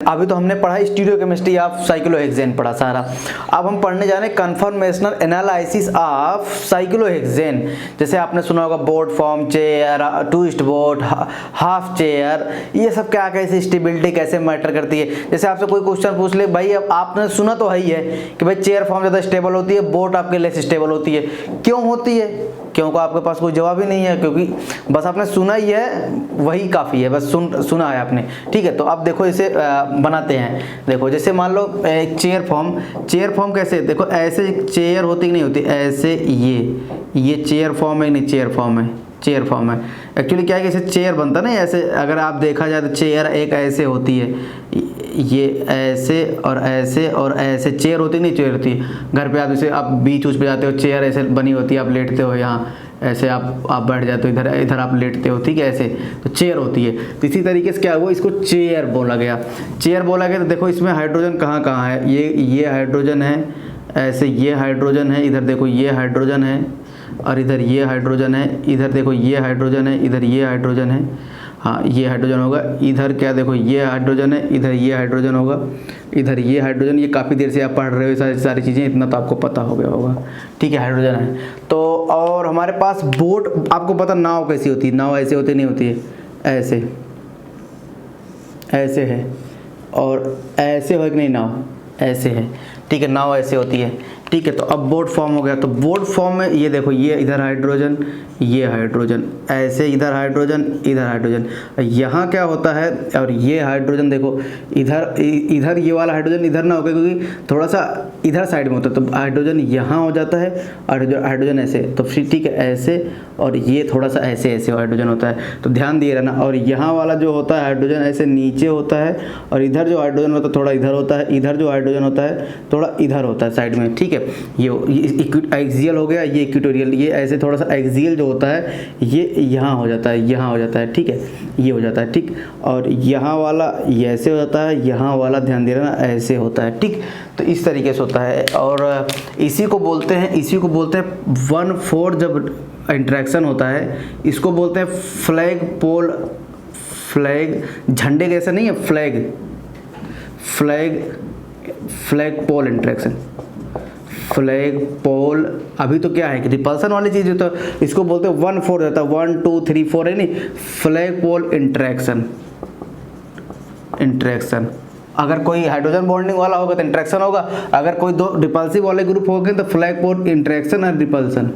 अभी तो हमने पढ़ा स्टीरियोकेमिस्ट्री ऑफ साइक्लोहेक्सेन पढ़ा सारा। अब हम पढ़ने जा रहे हैं कन्फॉर्मेशनल एनालिसिस ऑफ साइक्लोहेक्सेन। जैसे आपने सुना होगा boat form, chair, twist boat, half chair, ये सब क्या कैसे स्टेबिलिटी कैसे मैटर करती है। जैसे आपसे कोई क्वेश्चन पूछ ले, भाई अब आपने सुना तो है ही है कि भाई चेयर फॉर्म ज़्यादा स्टेबल होती है, बोट आपके लेस स्टेबल होती है। क्यों होती है? क्योंकि आपके पास कोई जवाब ही नहीं है, क्योंकि बस आपने सुना ही है, वही काफ़ी है, बस सुना है आपने। ठीक है, तो अब देखो इसे बनाते हैं। देखो जैसे मान लो एक चेयर फॉर्म कैसे, देखो ऐसे चेयर होती कि नहीं होती, ऐसे ये चेयर फॉर्म है, नहीं चेयर फॉर्म है। एक्चुअली क्या है कि इसे चेयर बनता ना ऐसे, अगर आप देखा जाए तो चेयर एक ऐसे होती है, ये ऐसे और ऐसे और ऐसे चेयर होती नहीं, चेयर होती है। घर पे आप जैसे आप बीच पे जाते हो, चेयर ऐसे बनी होती है, आप लेटते हो यहाँ ऐसे, आप बैठ जाते हो, इधर आप लेटते हो, ठीक है, ऐसे तो चेयर होती है। तो इसी तरीके से क्या हुआ, इसको चेयर बोला गया। तो देखो इसमें हाइड्रोजन कहाँ कहाँ है, ये हाइड्रोजन है, ऐसे ये हाइड्रोजन है, इधर देखो ये हाइड्रोजन है, और इधर ये हाइड्रोजन है, इधर देखो ये हाइड्रोजन है, इधर ये हाइड्रोजन है, हाँ ये हाइड्रोजन होगा। इधर क्या देखो ये हाइड्रोजन है, इधर ये हाइड्रोजन होगा, इधर ये हाइड्रोजन। ये काफ़ी देर से आप पढ़ रहे हो सारी चीज़ें, इतना तो आपको पता हो गया होगा, ठीक है, हाइड्रोजन है। तो और हमारे पास बोट, आपको पता नाव कैसी होती है, नाव ऐसे होती नहीं होती है, ऐसे है, और ऐसे हो कि नहीं, नाव ऐसे है, ठीक है, नाव ऐसे होती है, ठीक है। तो अब बोट फॉर्म हो गया। तो बोट फॉर्म में ये देखो ये इधर हाइड्रोजन, ये हाइड्रोजन, ऐसे इधर हाइड्रोजन, इधर हाइड्रोजन, यहाँ क्या होता है, और ये हाइड्रोजन देखो इधर ये वाला हाइड्रोजन इधर ना होगा, क्योंकि थोड़ा सा इधर साइड में होता है, तो हाइड्रोजन यहाँ हो जाता है और हाइड्रोजन ऐसे, तो फिर ठीक है ऐसे, और ये थोड़ा सा ऐसे हाइड्रोजन होता है, तो ध्यान दिए रहना। और यहाँ वाला जो होता है हाइड्रोजन ऐसे नीचे होता है, और इधर जो हाइड्रोजन होता है थोड़ा इधर होता है, इधर जो हाइड्रोजन होता है थोड़ा इधर होता है साइड में, ठीक है। ये एक्सियल हो गया, ये इक्वेटोरियल, ये ऐसे थोड़ा सा एक्सियल जो होता है ये यहाँ हो जाता है, ठीक है, ये हो जाता है, ठीक। और यहाँ वाला ये ऐसे हो जाता है, यहाँ वाला ध्यान दे रहा ना ऐसे होता है, ठीक। तो इस तरीके से होता है, और इसी को बोलते हैं 1/4 जब इंटरेक्शन होता है, इसको बोलते हैं फ्लैग झंडे जैसे नहीं है, फ्लैग पोल इंटरेक्शन, फ्लैग पोल। अभी तो क्या है कि रिपल्सन वाली चीज़ होता है, इसको बोलते हैं 1/4 रहता है, 1 2 3 4 है नहीं, फ्लैग पोल इंटरेक्शन। अगर कोई हाइड्रोजन बॉन्डिंग वाला होगा तो इंटरेक्शन होगा, अगर कोई दो रिपल्सिव वाले ग्रुप हो गए तो फ्लैग पोल इंटरेक्शन और रिपल्सन।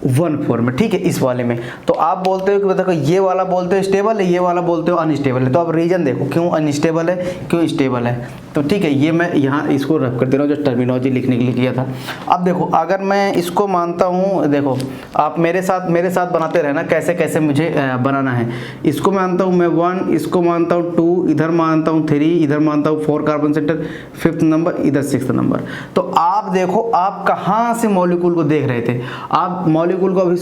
1/4 में, ठीक है, इस वाले में। तो आप बोलते हो कि देखो ये वाला बोलते हो स्टेबल है, ये वाला बोलते हो अनस्टेबल है। तो अब रीजन देखो क्यों अनस्टेबल है, क्यों स्टेबल है। तो ठीक है, ये मैं यहाँ इसको रख कर दे रहा हूँ जो टर्मिनोलॉजी लिखने के लिए किया था। अब देखो अगर मैं इसको मानता हूँ, देखो आप मेरे साथ बनाते रहना कैसे कैसे मुझे बनाना है। इसको मानता हूँ मैं 1, इसको मानता हूँ 2, इधर मानता हूँ 3, इधर मानता हूँ 4 कार्बन सेंटर, 5th नंबर, इधर 6th नंबर। तो आप देखो आप कहाँ से मॉलिक्यूल को देख रहे थे, आप मॉलिक्यूल को अभी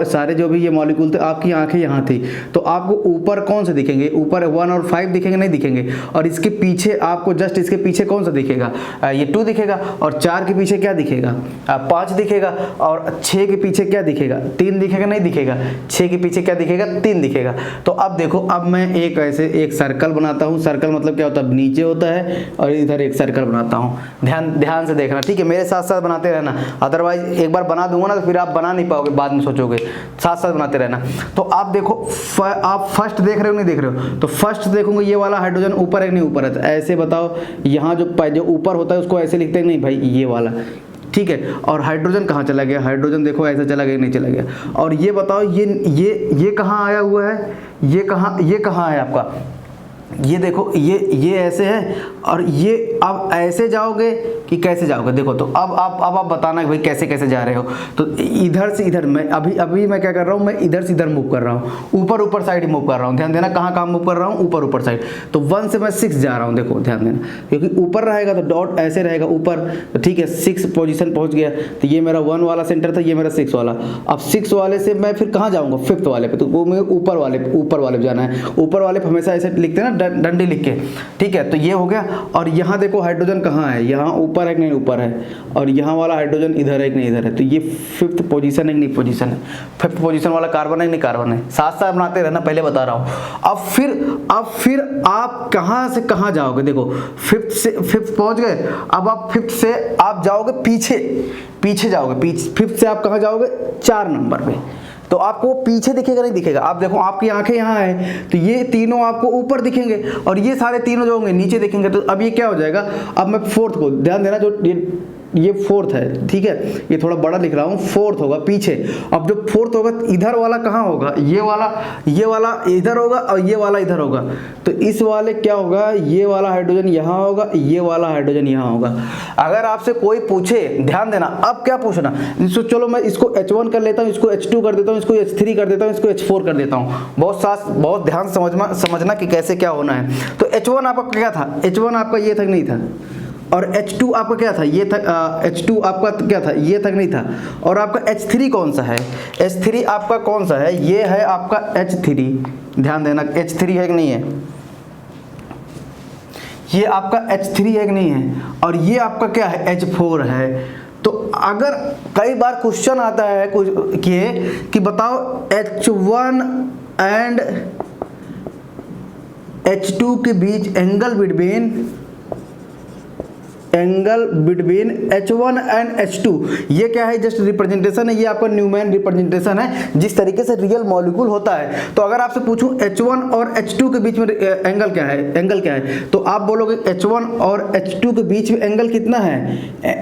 सारे जो भी ये मॉलिक्यूल थे, आपकी आंखें यहाँ थी, तो आपको ऊपर कौन से दिखेंगे, ऊपर 1 और 5 दिखेंगे, नहीं दिखेंगे। और इसके पीछे आपको जस्ट इसके पीछे कौन सा दिखेगा, ये 2 दिखेगा, और 4 के पीछे क्या दिखेगा, 5 दिखेगा, और 6 के पीछे क्या दिखेगा, 3 दिखेगा, नहीं दिखेगा, 6 के पीछे क्या दिखेगा, 3 दिखेगा। तो अब देखो अब मैं एक ऐसे एक सर्कल बनाता हूँ। सर्कल मतलब क्या होता है, नीचे होता है, और इधर एक सर्कल बनाता हूँ। ध्यान से देखना, ठीक है, मेरे साथ साथ बनाते रहना, अदरवाइज एक बार बना दूंगा ना तो फिर आप बना नहीं पाओगे, बाद में सोचोगे, साथ साथ बनाते रहना। तो आप देखो आप फर्स्ट देख रहे हो नहीं देख रहे हो, तो फर्स्ट देखोगे ये वाला हाइड्रोजन ऊपर है नहीं ऊपर है, तो ऐसे बताओ यहाँ जो ऊपर होता है उसको ऐसे लिखते हैं, नहीं भाई ये वाला, ठीक है। और हाइड्रोजन कहाँ चला गया, हाइड्रोजन देखो ऐसा चला गया नहीं चला गया। और ये बताओ ये कहाँ आया हुआ है, ये कहाँ है आपका, ये देखो ये ऐसे है, और ये अब ऐसे जाओगे कि कैसे जाओगे, देखो। तो अब आप बताना कि भाई कैसे कैसे जा रहे हो। तो इधर से इधर मैं अभी मैं क्या कर रहा हूँ, मैं इधर से इधर मूव कर रहा हूँ, ऊपर साइड मूव कर रहा हूँ। ध्यान देना कहाँ मूव कर रहा हूँ, ऊपर साइड। तो 1 से मैं 6 जा रहा हूँ, देखो ध्यान देना, क्योंकि ऊपर रहेगा तो डॉट ऐसे रहेगा ऊपर, तो ठीक है 6 पोजीशन पहुँच गया। तो ये मेरा 1 वाला सेंटर था, ये मेरा 6 वाला। अब 6 वाले से मैं फिर कहाँ जाऊँगा, 5th वाले पे, तो वो मुझे ऊपर वाले पे जाना है। ऊपर वाले पे हमेशा ऐसे लिखते हैं ना डंडी लिख के, ठीक है। तो ये हो गया। और यहाँ देखो हाइड्रोजन कहाँ है, यहाँ ऊपर है कि नहीं ऊपर है, और यहाँ वाला हाइड्रोजन इधर है कि नहीं इधर है। तो ये 5th पोजीशन है कि नहीं पोजीशन है, 5th पोजीशन वाला कार्बन है कि नहीं कार्बन है। साथ साथ बनाते रहना, पहले बता रहा हूँ। अब फिर आप कहाँ से कहाँ जाओगे, देखो 5th पहुँच गए। अब आप 5th से आप जाओगे पीछे जाओगे, 5th से आप कहाँ जाओगे 4 नंबर पे। तो आपको पीछे दिखेगा नहीं दिखेगा, आप देखो आपकी आंखें यहाँ है तो ये तीनों आपको ऊपर दिखेंगे और ये सारे तीनों जो होंगे नीचे दिखेंगे। तो अब ये क्या हो जाएगा, अब मैं 4th को ध्यान देना, जो ये 4th है, ठीक है, ये थोड़ा बड़ा लिख रहा हूँ, 4th होगा पीछे। अब जो 4th होगा इधर वाला कहाँ होगा, ये वाला इधर होगा और ये वाला इधर होगा। तो इस वाले क्या होगा, ये वाला हाइड्रोजन यहाँ होगा, ये वाला हाइड्रोजन यहाँ होगा। अगर आपसे कोई पूछे, ध्यान देना, अब क्या पूछना, चलो मैं इसको H1 कर लेता हूँ, इसको H2 कर देता हूँ, इसको H3 कर देता हूँ, इसको H4 कर देता हूँ। बहुत ध्यान समझना कि कैसे क्या होना है। तो H1 आपका क्या था, H1 आपका ये तक नहीं था, और H2 आपका क्या था, ये था, H2 आपका क्या था, ये तक नहीं था। और आपका H3 कौन सा है, H3 आपका कौन सा है, ये है आपका H3। ध्यान देना H3 है कि नहीं है, ये आपका H3 है कि नहीं है, और ये आपका क्या है H4 है। तो अगर कई बार क्वेश्चन आता है कि बताओ H1 एंड H2 के बीच angle between H1 and H2, ये क्या है, जस्ट रिप्रेजेंटेशन है, ये आपका न्यूमैन रिप्रेजेंटेशन है, जिस तरीके से रियल मॉलिक्यूल होता है। तो अगर आपसे पूछूं H1 और H2 के बीच में एंगल क्या है, तो आप बोलोगे H1 और H2 के बीच में एंगल कितना है,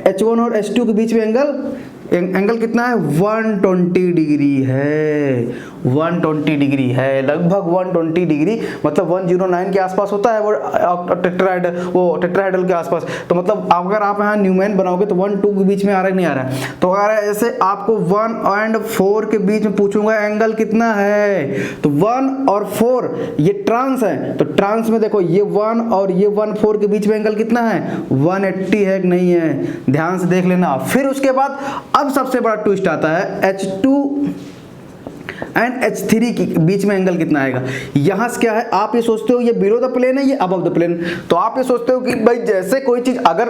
H1 और H2 के बीच में एंगल कितना है, 120 डिग्री है, 120 डिग्री है, लगभग 120 डिग्री, मतलब 109 के आसपास होता है वो टेट्राहेड्रल के आसपास। तो मतलब अगर आप यहाँ न्यूमैन बनाओगे तो 1 2 के बीच में आ रहा है कि नहीं आ रहा है। तो अगर ऐसे आपको 1 और 4 के बीच में पूछूंगा एंगल कितना है, तो 1 और 4 ये ट्रांस है, तो ट्रांस में देखो ये 1 और ये 1 4 के बीच में एंगल कितना है, 180 है कि नहीं है, ध्यान से देख लेना। फिर उसके बाद अब सबसे बड़ा ट्विस्ट आता है, H2 एंड H3 के बीच में एंगल कितना आएगा। यहां से क्या है, आप ये सोचते हो ये बिलो द प्लेन है, ये अबव द प्लेन। तो आप ये सोचते हो कि भाई जैसे कोई चीज अगर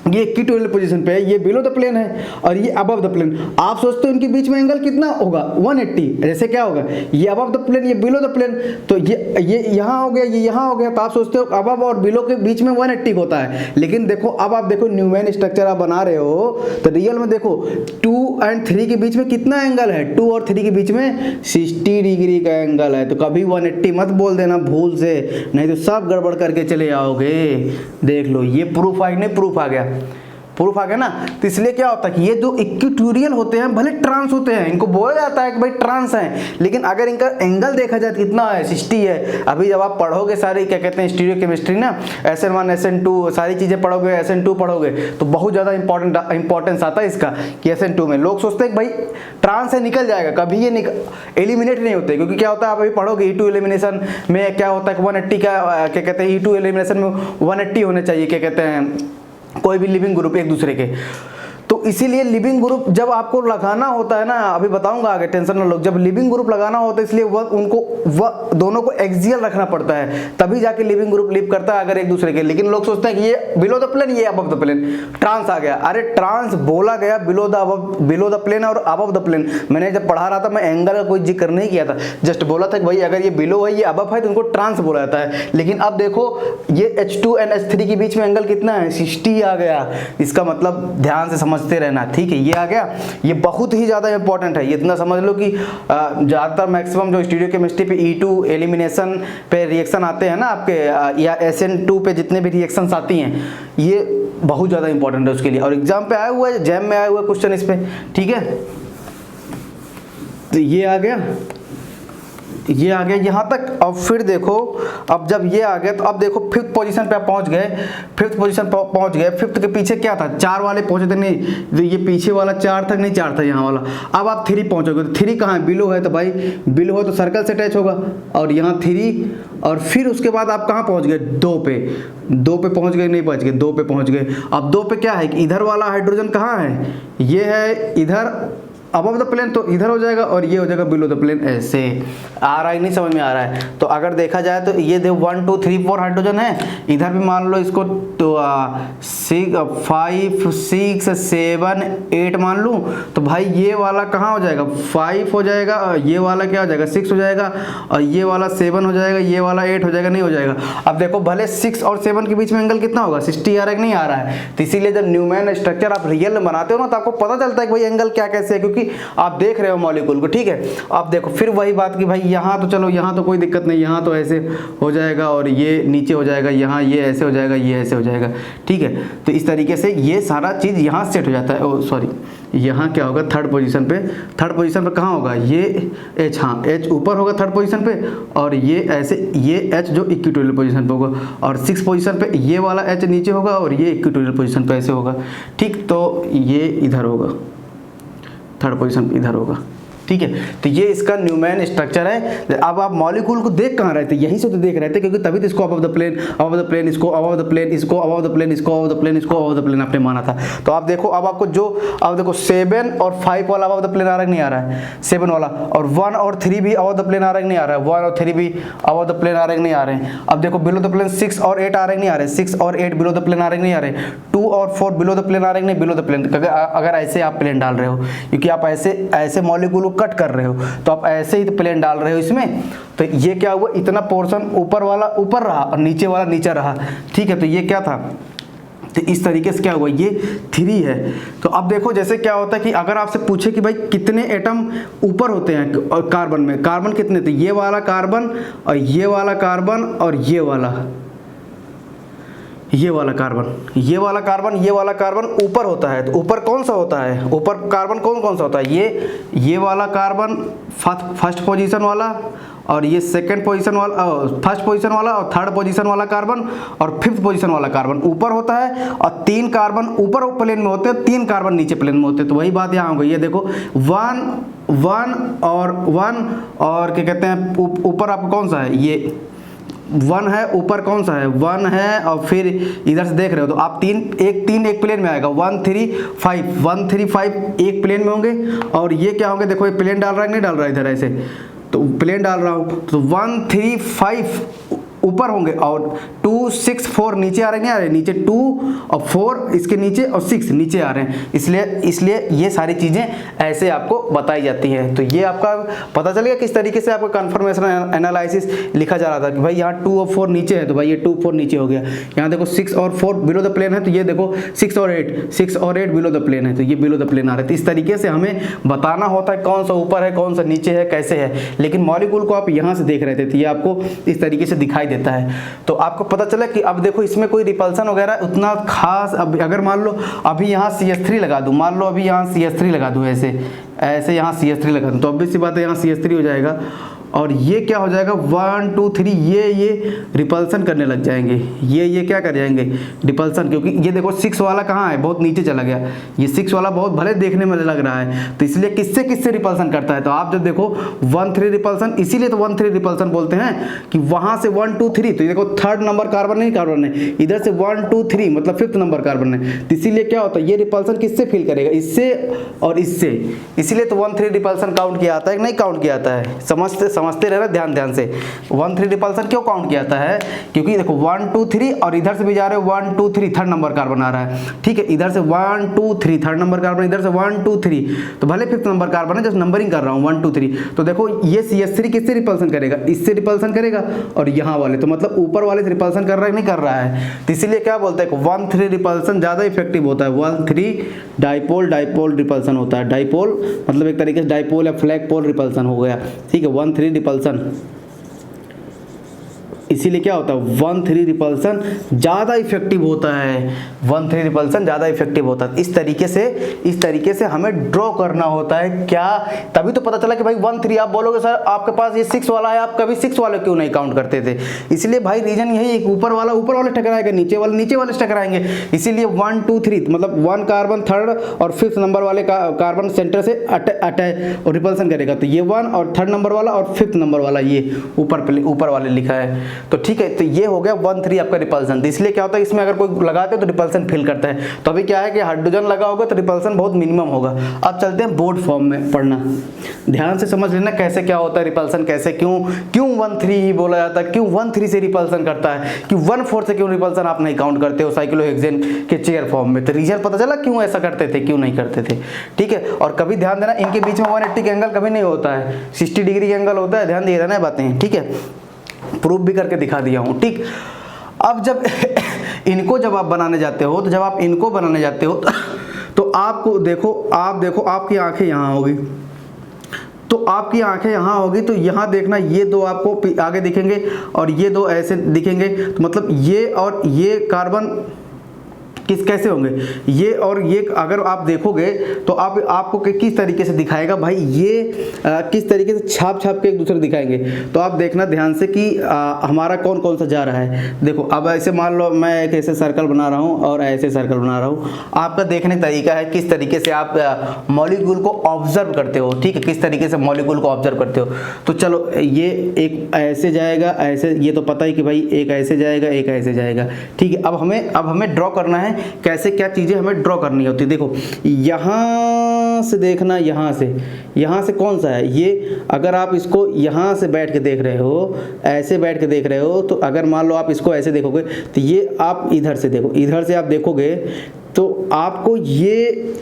ये इक्विटोरियल पोजीशन पे है, ये बिलो द प्लेन है और ये अबव द प्लेन, आप सोचते हो इनके बीच में एंगल कितना होगा, 180। जैसे क्या होगा, ये अबव द प्लेन, ये बिलो द प्लेन, तो ये यहाँ हो गया, ये यहाँ हो गया, तो आप सोचते हो अबव और बिलो के बीच में 180 होता है। लेकिन देखो अब आप देखो न्यूमैन स्ट्रक्चर आप बना रहे हो तो रियल में देखो 2 और 3 के बीच में कितना एंगल है, 2 और 3 के बीच में 60 डिग्री का एंगल है। तो कभी 180 मत बोल देना भूल से, नहीं तो सब गड़बड़ करके चले आओगे। देख लो ये प्रूफ आ नहीं, प्रूफ आ गया ना। तो इसलिए क्या होता है कि ये जो इक्विटोरियल होते हैं भले ट्रांस होते हैं, इनको बोला जाता है कि भाई ट्रांस हैं, लेकिन अगर इनका एंगल देखा जाए तो कितना है, 60 है। अभी जब आप पढ़ोगे सारी क्या कहते हैं स्टीरियो केमिस्ट्री ना, SN1 SN2 सारी चीजें पढ़ोगे, SN2 पढ़ोगे तो बहुत ज्यादा इंपॉर्टेंस आता है इसका कि SN2 में लोग सोचते हैं कि भाई ट्रांस है निकल जाएगा, कभी ये एलिमिनेट नहीं होते। क्योंकि क्या होता है आप अभी पढ़ोगे E2 एलिमिनेशन में क्या होता है 180 का क्या कहते हैं, E2 एलिमिनेशन में 180 होने चाहिए क्या कहते हैं कोई भी लिविंग ग्रुप एक दूसरे के। तो इसीलिए लिविंग ग्रुप जब आपको लगाना होता है ना, अभी बताऊंगा आगे, टेंशन ना लो, जब लिविंग ग्रुप लगाना होता है इसलिए उनको दोनों को एक्सियल रखना पड़ता है, तभी जाके लिविंग ग्रुप लिव करता है अगर एक दूसरे के। लेकिन लोग सोचते हैं कि ये बिलो द प्लेन, ये अबव द प्लेन, ट्रांस आ गया। अरे ट्रांस बोला गया बिलो द प्लेन और अबव द प्लेन। मैंने जब पढ़ा रहा था मैं एंगल का कोई जिक्र नहीं किया था, जस्ट बोला था कि भाई अगर ये बिलो है ये अबव है तो उनको ट्रांस बोला जाता है। लेकिन अब देखो ये H2 एंड H3 के बीच में एंगल कितना है, 60 आ गया। इसका मतलब ध्यान से समझते रहना, ठीक है। ये आ गया, ये बहुत ही ज़्यादा इंपॉर्टेंट है। ये इतना समझ लो कि ज़्यादातर मैक्सिमम जो स्टीरियो केमिस्ट्री पे E2 एलिमिनेशन पे रिएक्शन आते हैं ना आपके, या SN2 पे जितने भी रिएक्शंस आती हैं, ये बहुत ज़्यादा इंपॉर्टेंट है उसके लिए। और एग्जाम पे आया हुआ है, जैम में आया हुआ है क्वेश्चन इस पे, ठीक है। तो ये आ गया, ये आ गया यहाँ तक। अब फिर देखो, अब जब ये आ गया तो अब देखो 5th पोजीशन पे आप पहुँच गए, 5th पोजीशन पहुँच गए। 5th के पीछे क्या था, 4 वाले पहुँचे थे नहीं, ये पीछे वाला 4 तक नहीं, 4 था यहाँ वाला। अब आप 3 पहुँचोगे तो 3 कहाँ है, बिलो है, तो भाई बिलो है तो सर्कल से अटैच होगा, और यहाँ 3, और फिर उसके बाद आप कहाँ पहुँच गए, 2 पे पहुँच गए, नहीं पहुँच गए, 2 पे पहुँच गए। अब 2 पे क्या है कि इधर वाला हाइड्रोजन कहाँ है, ये है इधर, अबव द प्लेन तो इधर हो जाएगा और ये हो जाएगा बिलो द प्लेन। ऐसे आ रहा है, नहीं समझ में आ रहा है? तो अगर देखा जाए तो ये देखो 1 2 3 4 हाइड्रोजन है, इधर भी मान लो इसको तो 5 6 7 8 मान लूँ, तो भाई ये वाला कहाँ हो जाएगा? 5 हो जाएगा, ये वाला क्या हो जाएगा? 6 हो जाएगा, और ये वाला 7 हो जाएगा, ये वाला 8 हो जाएगा, नहीं हो जाएगा। अब देखो भले 6 और 7 के बीच में एंगल कितना होगा? 60 आ रहा है, नहीं आ रहा है? तो इसीलिए जब न्यूमैन स्ट्रक्चर आप रियल में बनाते हो ना, तो आपको पता चलता है कि भाई एंगल क्या कैसे है, क्योंकि आप देख रहे हो मॉलिक्यूल को, ठीक है। अब देखो फिर वही बात कि भाई यहाँ तो चलो, यहाँ तो कोई दिक्कत नहीं, यहाँ तो ऐसे हो जाएगा और ये नीचे हो जाएगा, यहाँ ये ऐसे हो जाएगा, ये ऐसे हो जाएगा, ठीक है। तो इस तरीके से ये सारा चीज़ यहाँ सेट हो जाता है। ओ सॉरी, यहाँ क्या होगा? थर्ड पोजीशन पे कहाँ होगा? ये H, हाँ H ऊपर होगा थर्ड पोजीशन पे, और ये ऐसे ये H जो इक्वेटोरियल पोजीशन पे होगा, और 6 पोजीशन पे ये वाला H नीचे होगा और ये इक्वेटोरियल पोजीशन पे ऐसे होगा, ठीक। तो ये इधर होगा, थर्ड पोजीशन पे इधर होगा, ठीक है। तो ये इसका न्यूमैन स्ट्रक्चर है। अब आप मॉलिक्यूल को देख कहाँ रहे थे? यहीं से तो देख रहे थे, क्योंकि तभी तो इसको above the plane, above the plane, इसको अबव द प्लेन, इसको अबव द प्लेन, इसको अबव द प्लेन, इसको अबव द प्लेन आपने माना था। तो आप देखो, अब आपको जो, अब देखो 7 और 5 वाला अबव द प्लेन आ रहा है, नहीं आ रहा है? 7 वाला, और 1 और 3 भी अबव द प्लेन आ रहा है, नहीं आ रहा है? 1 और 3 भी अबव द प्लेन आ रहे हैं, नहीं आ रहे हैं? अब देखो बिलो द प्लेन 6 और 8 आ रहे हैं, नहीं आ रहे? 6 और 8 बिलो द प्लेन आ रहे हैं, नहीं आ रहे? 2 और 4 बिलो द प्लेन आ रहे हैं, नहीं बिलो द प्लेन। अगर ऐसे आप प्लेन डाल रहे हो, क्योंकि आप ऐसे मॉलिक्यूल को कट कर रहे हो, तो आप ऐसे ही तो प्लेन डाल रहे हो इसमें, तो ये क्या हुआ? इतना पोर्शन ऊपर वाला ऊपर रहा और नीचे वाला नीचे रहा, ठीक है। तो ये क्या था? तो इस तरीके से क्या हुआ? ये 3 है। तो अब देखो जैसे क्या होता है कि अगर आपसे पूछे कि भाई कितने एटम ऊपर होते हैं और कार्बन में, कार्बन कितने? तो ये वाला कार्बन और ये वाला कार्बन और ये वाला कार्बन, ये वाला कार्बन, ये वाला कार्बन ऊपर होता है। तो ऊपर कौन सा होता है? ऊपर कार्बन कौन सा होता है? ये वाला कार्बन फर्स्ट पोजीशन वाला, और ये सेकंड पोजीशन वाला, फर्स्ट पोजीशन वाला, और थर्ड पोजीशन वाला कार्बन, और फिफ्थ पोजीशन वाला कार्बन ऊपर होता है, और 3 कार्बन ऊपर प्लेन में होते हैं, 3 कार्बन नीचे प्लेन में होते हैं। तो वही बात यहाँ हो गई। ये देखो 1 और क्या कहते हैं, ऊपर आपको कौन सा है? ये 1 है, ऊपर कौन सा है? 1 है, और फिर इधर से देख रहे हो तो आप 3 एक प्लेन में आएगा, 1 3 5 एक प्लेन में होंगे। और ये क्या होंगे? देखो ये प्लेन डाल रहा है, नहीं डाल रहा है इधर ऐसे, तो प्लेन डाल रहा हूँ, तो 1 3 5 ऊपर होंगे, और 2 6 4 नीचे आ रहे हैं, नहीं आ रहे? नीचे 2 और 4 इसके नीचे, और 6 नीचे आ रहे हैं। इसलिए ये सारी चीज़ें ऐसे आपको बताई जाती हैं। तो ये आपका पता चलेगा किस तरीके से आपका कन्फर्मेशन एनालिसिस लिखा जा रहा था कि भाई यहाँ 2 और 4 नीचे है, तो भाई ये 2 4 नीचे हो गया। यहाँ देखो 6 और 4 बिलो द प्लेन है, तो ये देखो 6 और 8 बिलो द प्लेन है, तो ये बिलो द प्लेन आ रहे। तो इस तरीके से हमें बताना होता है कौन सा ऊपर है, कौन सा नीचे है, कैसे है। लेकिन मॉलिक्यूल को आप यहाँ से देख रहे थे, तो ये आपको इस तरीके से दिखाई देता है। तो आपको पता चला कि अब देखो इसमें कोई रिपल्सन वगैरह उतना खास, अब अगर मान लो अभी यहाँ CH3 लगा दूं, मान लो अभी यहाँ CH3 लगा दूं, ऐसे यहाँ CH3 लगा दूं, तो ऑब्वियस सी बात है यहाँ CH3 हो जाएगा, और ये क्या हो जाएगा? 1 2 3 ये रिपल्सन करने लग जाएंगे, ये क्या कर जाएंगे? रिपल्सन। क्योंकि ये देखो 6 वाला कहाँ है? बहुत नीचे चला गया। ये 6 वाला बहुत भले देखने में लग रहा है, तो इसलिए किससे रिपल्सन करता है? तो आप जब देखो 1 3 रिपल्सन, इसीलिए तो 1 3 रिपल्सन बोलते हैं कि वहाँ से 1 2 3, तो ये देखो थर्ड नंबर कार्बन नहीं, कार्बन है इधर से 1 2 3 मतलब 5th नंबर कार्बन है। तो इसीलिए क्या होता है? ये रिपल्सन किससे फील करेगा? इससे और इससे। इसीलिए तो 1 3 रिपल्सन काउंट किया जाता है, नहीं काउंट किया जाता है? समझते रहना ध्यान से। 1 3 रिपल्सन क्यों काउंट किया जाता है? क्योंकि देखो 1 2 3, और इधर से भी जा रहे हो 1 2 3 थर्ड नंबर कार्बन आ रहा है, ठीक है। इधर से 1 2 3 थर्ड नंबर कार्बन, इधर से 1 2 3, तो भले 5th नंबर कार्बन है, जस्ट नंबरिंग कर रहा हूँ 1 2 3। तो देखो ये CH3 किससे रिपल्सन करेगा? इससे रिपल्सन करेगा, और यहाँ वाले तो मतलब ऊपर वाले से रिपल्सन कर रहा है, नहीं कर रहा है? तो इसीलिए क्या बोलते हैं? 1 3 रिपल्सन ज़्यादा इफेक्टिव होता है। 1 3 डाइपोल रिपल्सन होता है। डाइपोल मतलब एक तरीके से डाइपोल या फ्लैग पोल रिपल्सन हो गया, ठीक है। 1 3 रिपल्सन, इसीलिए क्या होता है? 1 3 रिपल्सन ज़्यादा इफेक्टिव होता है। 1 3 रिपल्सन ज़्यादा इफेक्टिव होता है। इस तरीके से हमें ड्रॉ करना होता है। क्या? तभी तो पता चला कि भाई 1 3 आप बोलोगे सर आपके पास ये 6 वाला है, आप कभी 6 वाले क्यों नहीं काउंट करते थे? इसलिए भाई रीजन यही है, ऊपर वाले टकराएगा, नीचे वाले टकराएंगे। इसीलिए 1 2 3 मतलब 1 कार्बन थर्ड और 5th नंबर वाले कार्बन सेंटर से अटैच और रिपल्सन करेगा, तो ये 1 और थर्ड नंबर वाला और 5th नंबर वाला ये ऊपर वाले लिखा है। तो ठीक है, तो ये हो गया 1,3 आपका रिपल्सन। तो इसलिए क्या होता है, इसमें अगर कोई लगाते हो तो रिपल्सन फील करता है। तो अभी क्या है कि हाइड्रोजन लगा होगा तो रिपल्सन बहुत मिनिमम होगा। अब चलते हैं बोर्ड फॉर्म में पढ़ना, ध्यान से समझ लेना कैसे क्या होता है रिपल्सन, कैसे क्यों 1,3 ही बोला जाता है, क्यों 1,3 से रिपल्सन करता है, कि 1,4 से क्यों रिपल्सन आप नहीं काउंट करते हो साइक्लोहेक्सेन के चेयर फॉर्म में। तो रीजन पता चला क्यों ऐसा करते थे, क्यों नहीं करते थे। ठीक है, और कभी ध्यान देना इनके बीच में 180 का एंगल कभी नहीं होता है, 60 डिग्री का एंगल होता है, ध्यान दे रहना बातें। ठीक है, प्रूफ भी करके दिखा दिया हूँ। ठीक, अब जब इनको जब आप बनाने जाते हो, तो जब आप इनको बनाने जाते हो तो आपको देखो, आप देखो आपकी आंखें यहाँ होगी, तो आपकी आंखें यहाँ होगी, तो यहाँ देखना ये दो आपको आगे दिखेंगे और ये दो ऐसे दिखेंगे। तो मतलब ये और ये कार्बन कैसे होंगे, ये और ये अगर आप देखोगे तो आपको किस तरीके से दिखाएगा भाई, ये किस तरीके से छाप के एक दूसरे दिखाएंगे। तो आप देखना ध्यान से कि हमारा कौन कौन सा जा रहा है। देखो अब ऐसे मान लो मैं एक ऐसे सर्कल बना रहा हूँ और ऐसे सर्कल बना रहा हूँ। आपका देखने का तरीका है किस तरीके से आप मॉलिक्यूल को ऑब्जर्व करते हो। ठीक है, किस तरीके से मॉलिक्यूल को ऑब्जर्व करते हो। तो चलो ये एक ऐसे जाएगा, ऐसे, ये तो पता ही कि भाई एक ऐसे जाएगा, एक ऐसे जाएगा। ठीक है, अब हमें ड्रॉ करना है कैसे क्या चीजें हमें ड्रॉ करनी होती है। देखो यहाँ से देखना, यहाँ से कौन सा है ये, अगर आप इसको यहाँ से बैठ के देख रहे हो, ऐसे बैठ के देख रहे हो, तो अगर मान लो आप इसको ऐसे देखोगे तो ये आप इधर से देखो, इधर से आप देखोगे तो आपको ये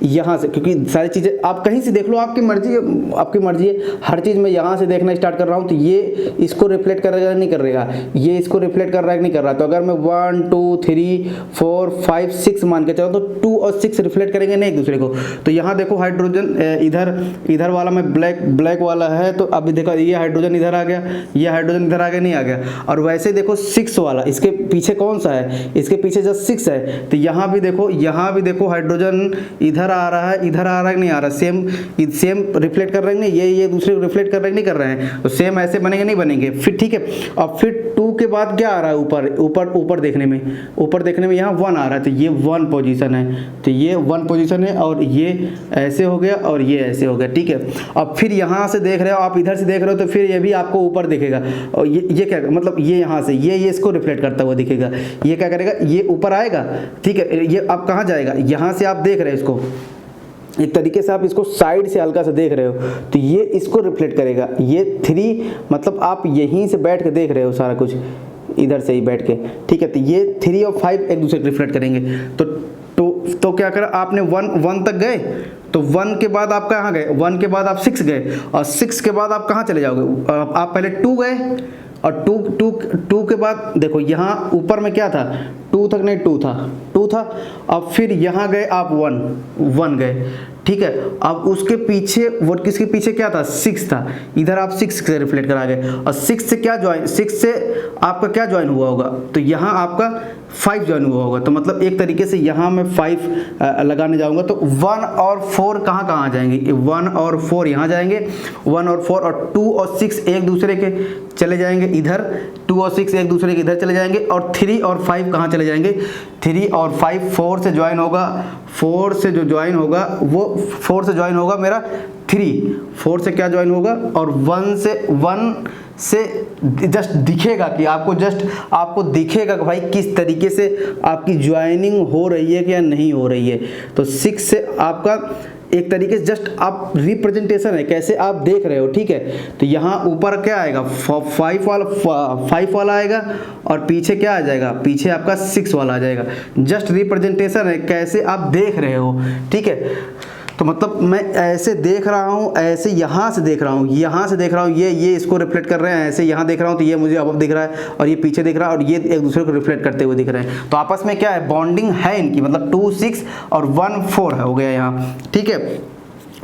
यहाँ से, क्योंकि सारी चीज़ें आप कहीं से देख लो, आपकी मर्जी है। हर चीज़ में यहाँ से देखना स्टार्ट कर रहा हूँ तो ये इसको रिफ्लेक्ट करेगा नहीं करेगा, ये इसको रिफ्लेक्ट कर रहा है नहीं कर रहा। तो अगर मैं 1 2 3 4 5 6 मान के चलो तो 2 और 6 रिफ्लेक्ट करेंगे नहीं एक दूसरे को। तो यहाँ देखो हाइड्रोजन इधर वाला में ब्लैक वाला है, तो अभी देखो ये हाइड्रोजन इधर आ गया, ये हाइड्रोजन इधर आ गया, नहीं आ गया। और वैसे देखो 6 वाला, इसके पीछे कौन सा है, इसके पीछे जस्ट 6 है। तो यहाँ भी देखो हाइड्रोजन इधर आ रहा है, इधर आ रहा है नहीं आ रहा, सेम रिफ्लेक्ट कर रहे हैं नहीं, ये दूसरे को रिफ्लेक्ट कर रहे हैं नहीं कर रहे हैं, तो सेम ऐसे बनेंगे नहीं बनेंगे। फिर ठीक है, और फिर 2 के बाद क्या आ रहा है, ऊपर देखने में यहाँ 1 आ रहा है, तो ये 1 पोजीशन है, तो ये 1 पोजीशन है, और ये ऐसे हो गया और ये ऐसे हो गया। ठीक है, अब फिर यहाँ से देख रहे हो आप, इधर से देख रहे हो, तो फिर ये भी आपको ऊपर दिखेगा। और ये क्या मतलब, ये यहाँ से ये इसको रिफ्लेक्ट करता हुआ दिखेगा। ये क्या करेगा, ये ऊपर आएगा। ठीक है, ये अब कहाँ जाएगा, यहाँ से आप देख रहे हो इसको, एक तरीके से आप इसको साइड से हल्का सा देख रहे हो, तो ये इसको रिफ्लेक्ट करेगा। ये 3 मतलब आप यहीं से बैठ के देख रहे हो सारा कुछ, इधर से ही बैठ के। ठीक है, तो ये 3 और 5 एक दूसरे को रिफ्लेक्ट करेंगे। तो क्या करा आपने, 1 तक गए, तो 1 के बाद आप कहाँ गए, 1 के बाद आप 6 गए, और 6 के बाद आप कहाँ चले जाओगे, आप पहले 2 गए, और 2 के बाद देखो यहाँ ऊपर में क्या था, 2 तक नहीं 2 था। अब फिर यहाँ गए आप 1 गए। ठीक है, अब उसके पीछे वो किसके पीछे क्या था, 6 था, इधर आप 6 से रिफ्लेक्ट करा गए। और 6 से क्या ज्वाइन, 6 से आपका क्या ज्वाइन हुआ होगा, तो यहाँ आपका 5 ज्वाइन हुआ होगा। तो मतलब एक तरीके से यहाँ मैं 5 लगाने जाऊँगा, तो 1 और 4 कहाँ आ जाएंगे, 1 और 4 यहाँ जाएंगे, 1 और 4, और 2 और 6 एक दूसरे के चले जाएंगे इधर, 2 और 6 एक दूसरे के इधर चले जाएंगे, और 3 और 5 कहाँ चले जाएंगे, 3 और 5 4 से ज्वाइन होगा, 4 से जो ज्वाइन होगा वो 4 से ज्वाइन होगा मेरा 4 से क्या ज्वाइन होगा, और 1 से जस्ट दिखेगा कि आपको दिखेगा कि भाई किस तरीके से आपकी ज्वाइनिंग हो रही है कि या नहीं हो रही है। तो 6 से आपका एक तरीके से जस्ट आप रिप्रेजेंटेशन है कैसे आप देख रहे हो। ठीक है, तो यहाँ ऊपर क्या आएगा, 5 वाला आएगा, और पीछे क्या आ जाएगा, पीछे आपका 6 वाला आ जाएगा। जस्ट रिप्रेजेंटेशन है कैसे आप देख रहे हो। ठीक है, तो मतलब मैं ऐसे देख रहा हूँ, ऐसे यहाँ से देख रहा हूँ, ये इसको रिफ्लेक्ट कर रहे हैं, ऐसे यहाँ देख रहा हूँ तो ये मुझे अब दिख रहा है, और ये पीछे दिख रहा है, और ये एक दूसरे को रिफ्लेक्ट करते हुए दिख रहे हैं। तो आपस में क्या है, बॉन्डिंग है इनकी, मतलब 2 6 और 1 4 हो गया यहाँ। ठीक है,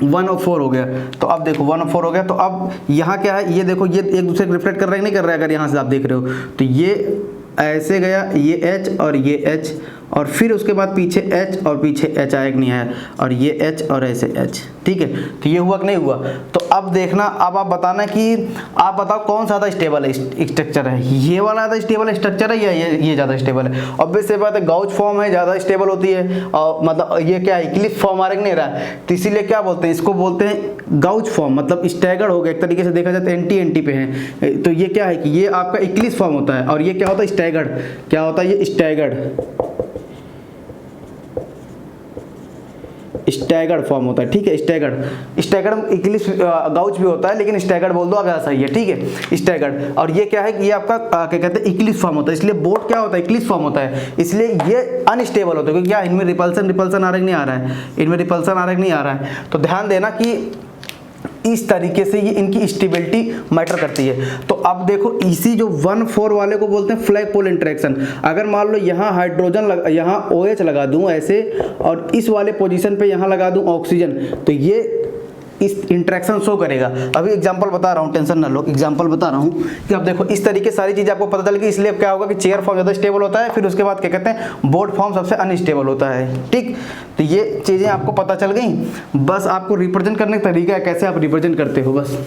1 और 4 हो गया। तो अब देखो 1 और 4 हो गया, तो अब यहाँ क्या है, ये देखो ये एक दूसरे को रिफ्लेक्ट कर रहे हैं नहीं कर रहे हैं। अगर यहाँ से आप देख रहे हो तो ये ऐसे गया, ये H और ये H, और फिर उसके बाद पीछे H और पीछे H आया कि नहीं आया, और ये H और ऐसे H, ठीक है। तो ये हुआ कि नहीं हुआ। तो अब देखना, अब आप बताना कि आप बताओ कौन सा ज़्यादा स्टेबल है स्ट्रक्चर है, ये वाला ज़्यादा स्टेबल स्ट्रक्चर है या ये ज़्यादा स्टेबल है। ऑब्वियस सी बात है, गाउच फॉर्म है ज़्यादा स्टेबल होती है, और मतलब ये क्या है, इक्लिप्स फॉर्म आ नहीं रहा है, तो इसीलिए क्या बोलते हैं, इसको बोलते हैं गाउच फॉर्म, मतलब स्टैगर्ड हो गया एक तरीके से देखा जाए तो एंटी एंटी पे है। तो ये क्या है कि ये आपका इक्लिप्स फॉर्म होता है, और ये क्या होता है स्टैगर्ड, क्या होता है ये स्टैगर्ड फॉर्म होता है, ठीक है। स्टैगर्ड इक्लिप्स गाउच भी होता है, लेकिन स्टैगर्ड बोल दो आप ज़्यादा सही है, ठीक है स्टैगर्ड। और ये क्या है कि ये आपका क्या कहते हैं इक्लिप्स फॉर्म होता है, इसलिए बोट क्या होता है इक्लिप्स फॉर्म होता है, इसलिए ये अनस्टेबल होता है, क्योंकि क्या इनमें रिपल्सन आ रहा है नहीं आ रहा है, इनमें रिपल्सन आ रहा है नहीं आ रहा है। तो ध्यान देना कि इस तरीके से ये इनकी स्टेबिलिटी मैटर करती है। तो अब देखो इसी जो 1,4 वाले को बोलते हैं फ्लैग पोल इंटरेक्शन। अगर मान लो यहाँ हाइड्रोजन यहाँ OH लगा दूं ऐसे, और इस वाले पोजीशन पे यहाँ लगा दूं ऑक्सीजन, तो ये इस इंटरेक्शन शो करेगा। अभी एग्जांपल बता रहा हूँ, टेंशन ना लो, एग्जांपल बता रहा हूँ कि अब देखो इस तरीके सारी चीज़ आपको पता चलेगी। इसलिए क्या होगा कि चेयर फॉर्म ज़्यादा स्टेबल होता है, फिर उसके बाद क्या कहते हैं बोट फॉर्म सबसे अनस्टेबल होता है, ठीक। तो ये चीज़ें आपको पता चल गई, बस आपको रिप्रेजेंट करने का तरीका है, कैसे आप रिप्रेजेंट करते हो बस।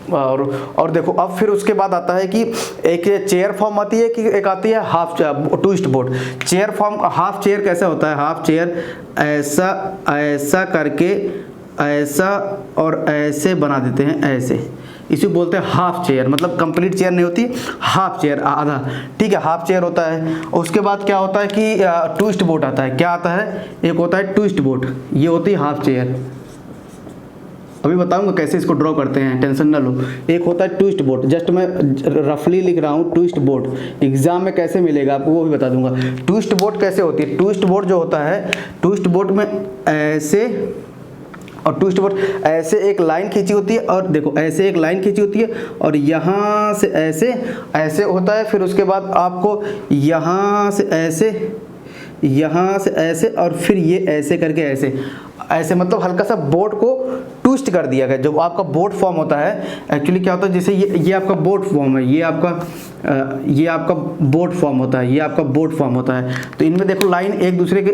और देखो अब फिर उसके बाद आता है कि एक चेयर फॉर्म आती है, कि एक आती है half twist boat. Chair form half chair कैसे होता है, हाफ चेयर ऐसा ऐसा करके ऐसा और ऐसे बना देते हैं, ऐसे, इसी बोलते हैं हाफ चेयर, मतलब कंप्लीट चेयर नहीं होती, हाफ चेयर आधा, ठीक है हाफ चेयर होता है। उसके बाद क्या होता है कि ट्विस्ट बोट आता है, क्या आता है, एक होता है ट्विस्ट बोट, ये होती है हाफ चेयर। अभी बताऊंगा कैसे इसको ड्रॉ करते हैं, टेंशन ना लो। एक होता है ट्विस्ट बोट, जस्ट मैं रफली लिख रहा हूँ ट्विस्ट बोट, एग्जाम में कैसे मिलेगा आपको वो भी बता दूंगा। ट्विस्ट बोट कैसे होती है, ट्विस्ट बोट जो होता है, ट्विस्ट बोट में ऐसे, और ट्विस्ट बोट ऐसे एक लाइन खींची होती है, और देखो ऐसे एक लाइन खींची होती है, और यहाँ से ऐसे ऐसे होता है, फिर उसके बाद आपको यहाँ से ऐसे, यहाँ से ऐसे, और फिर ये ऐसे करके ऐसे ऐसे, मतलब हल्का सा बोट को ट्विस्ट कर दिया गया। जो आपका बोट फॉर्म होता है, एक्चुअली क्या होता है, जैसे ये आपका बोट फॉर्म है, ये आपका बोट फॉर्म होता है, ये आपका बोट फॉर्म होता है। तो इनमें देखो लाइन एक दूसरे के